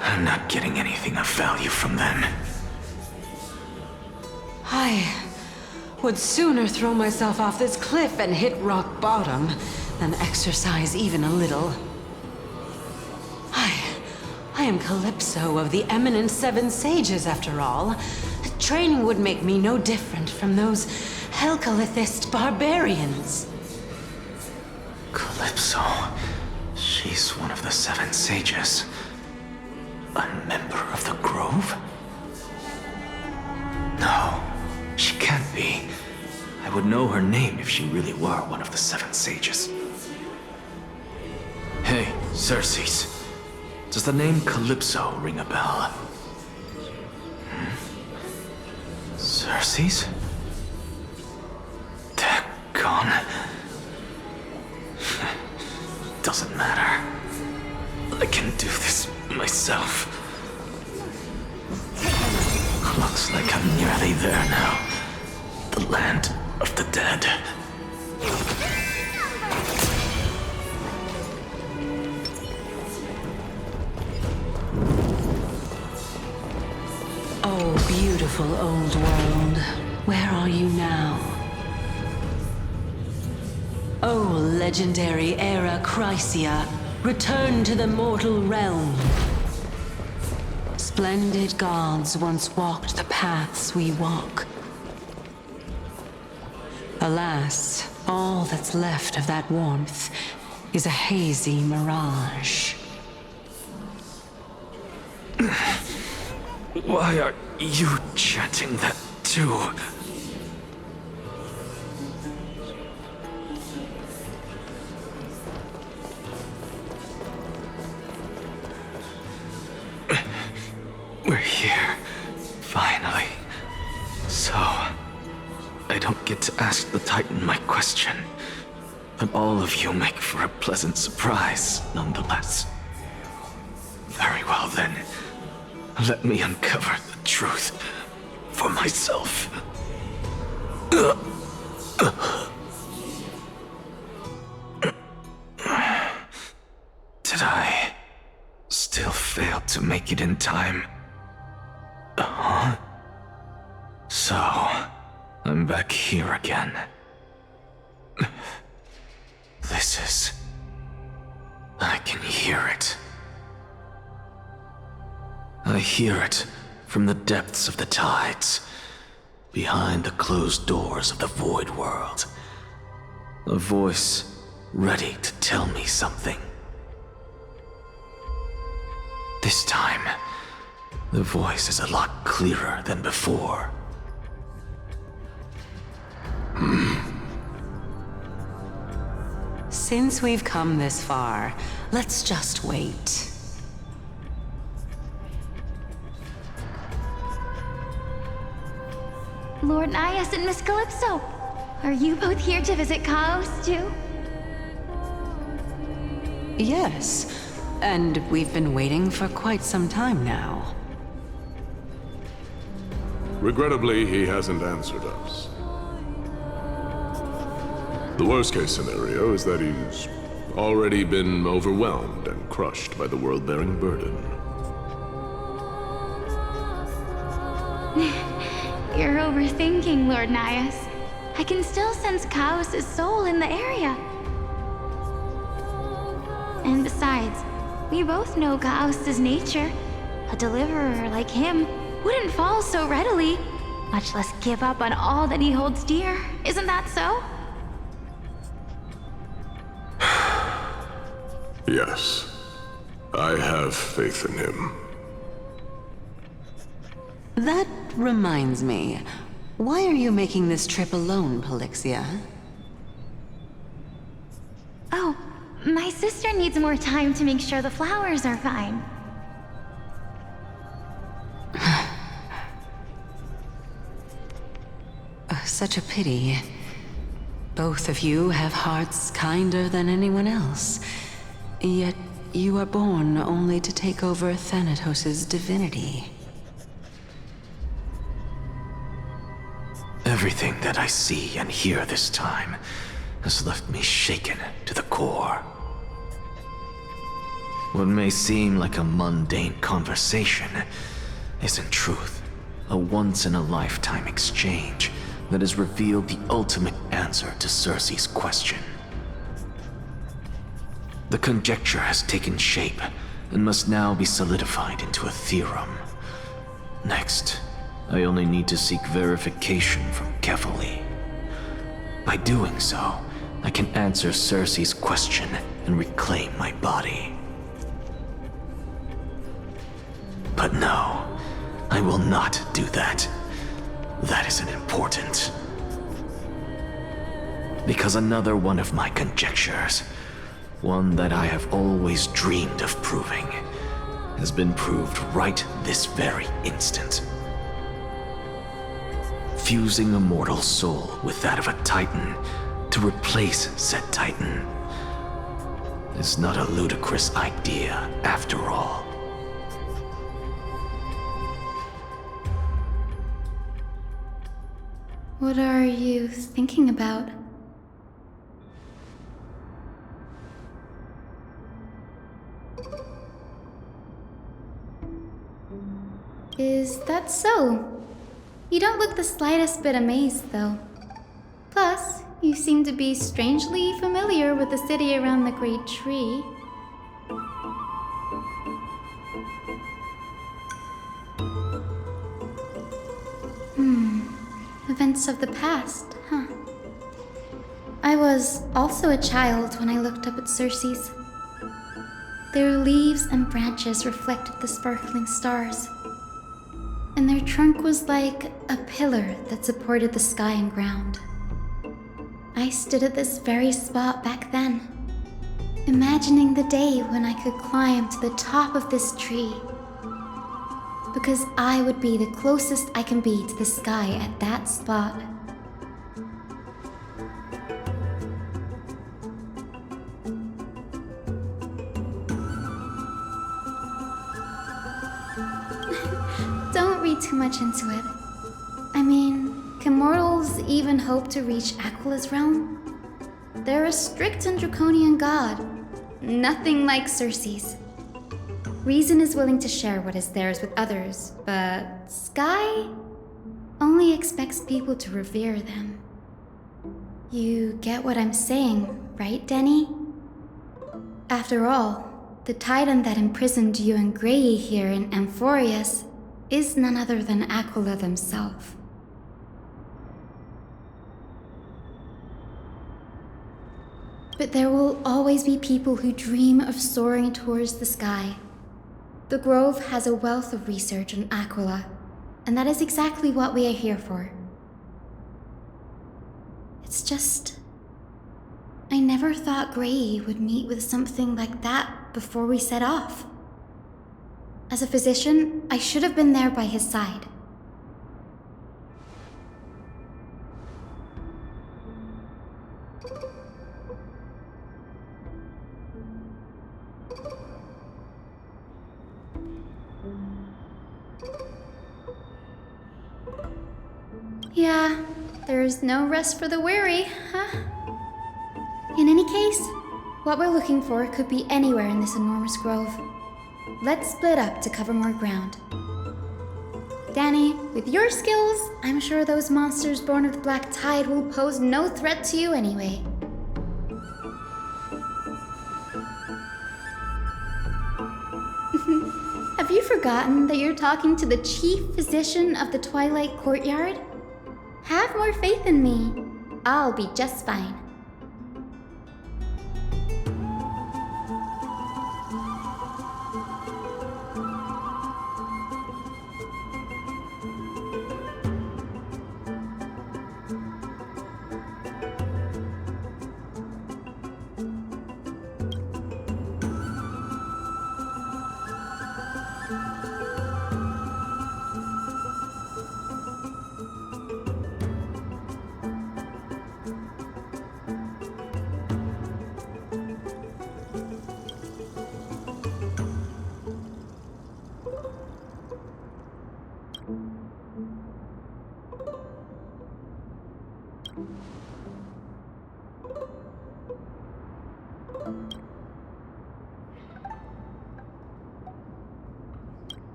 I'm not getting anything of value from them. I would sooner throw myself off this cliff and hit rock bottom than exercise even a little. I am Calypso of the eminent Seven Sages, after all. Training would make me no different from those Helcalithist barbarians. Calypso. She's one of the Seven Sages. A member of the Grove? No, she can't be. I would know her name if she really were one of the Seven Sages. Hey, Circes. Does the name Calypso ring a bell? Circes? Daggone. Doesn't matter. I can do this myself. Looks like I'm nearly there now. The land of the dead. Oh, beautiful old world. Where are you now? Oh, legendary era Chrysia, return to the mortal realm. Splendid gods once walked the paths we walk. Alas, all that's left of that warmth is a hazy mirage. Why are you chanting that too? We're here, finally. So, I don't get to ask the Titan my question, but all of you make for a pleasant surprise, nonetheless. Very well then. Let me uncover the truth for myself. Did I still fail to make it in time? Huh? So, I'm back here again. This is... I can hear it. I hear it from the depths of the tides, behind the closed doors of the void world. A voice ready to tell me something. This time, the voice is a lot clearer than before. Since we've come this far, let's just wait. Lord Nias and Miss Calypso. Are you both here to visit Chaos, too? Yes, and we've been waiting for quite some time now. Regrettably, he hasn't answered us. The worst-case scenario is that he's already been overwhelmed and crushed by the world-bearing burden. You're overthinking, Lord Nias. I can still sense Chaos' soul in the area. And besides, we both know Chaos' nature. A deliverer like him wouldn't fall so readily, much less give up on all that he holds dear. Isn't that so? Yes, I have faith in him. That reminds me. Why are you making this trip alone, Polixia? Oh, my sister needs more time to make sure the flowers are fine. Such a pity. Both of you have hearts kinder than anyone else. Yet you are born only to take over Thanatos' divinity. Everything that I see and hear this time has left me shaken to the core. What may seem like a mundane conversation is in truth a once-in-a-lifetime exchange that has revealed the ultimate answer to Circe's question. The conjecture has taken shape and must now be solidified into a theorem. Next, I only need to seek verification from Kefali. By doing so, I can answer Circe's question and reclaim my body. But no, I will not do that. That isn't important. Because another one of my conjectures, one that I have always dreamed of proving, has been proved right this very instant. Fusing a mortal soul with that of a Titan to replace said Titan is not a ludicrous idea after all. What are you thinking about? Is that so? You don't look the slightest bit amazed, though. Plus, you seem to be strangely familiar with the city around the Great Tree. Events of the past, huh? I was also a child when I looked up at Circe's. Their leaves and branches reflected the sparkling stars, and their trunk was like a pillar that supported the sky and ground. I stood at this very spot back then, imagining the day when I could climb to the top of this tree, because I would be the closest I can be to the sky at that spot. Don't read too much into it. I mean, can mortals even hope to reach Aquila's realm? They're a strict and draconian god, nothing like Circe's. Reason is willing to share what is theirs with others, but Sky only expects people to revere them. You get what I'm saying, right, Denny? After all, the Titan that imprisoned you and Grey here in Amphorius is none other than Aquila themselves. But there will always be people who dream of soaring towards the sky. The Grove has a wealth of research on Aquila, and that is exactly what we are here for. It's just, I never thought Grey would meet with something like that before we set off. As a physician, I should have been there by his side. Yeah, there's no rest for the weary, huh? In any case, what we're looking for could be anywhere in this enormous grove. Let's split up to cover more ground. Danny, with your skills, I'm sure those monsters born of the Black Tide will pose no threat to you anyway. Have you forgotten that you're talking to the chief physician of the Twilight Courtyard? Have more faith in me. I'll be just fine.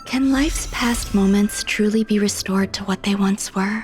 Can life's past moments truly be restored to what they once were?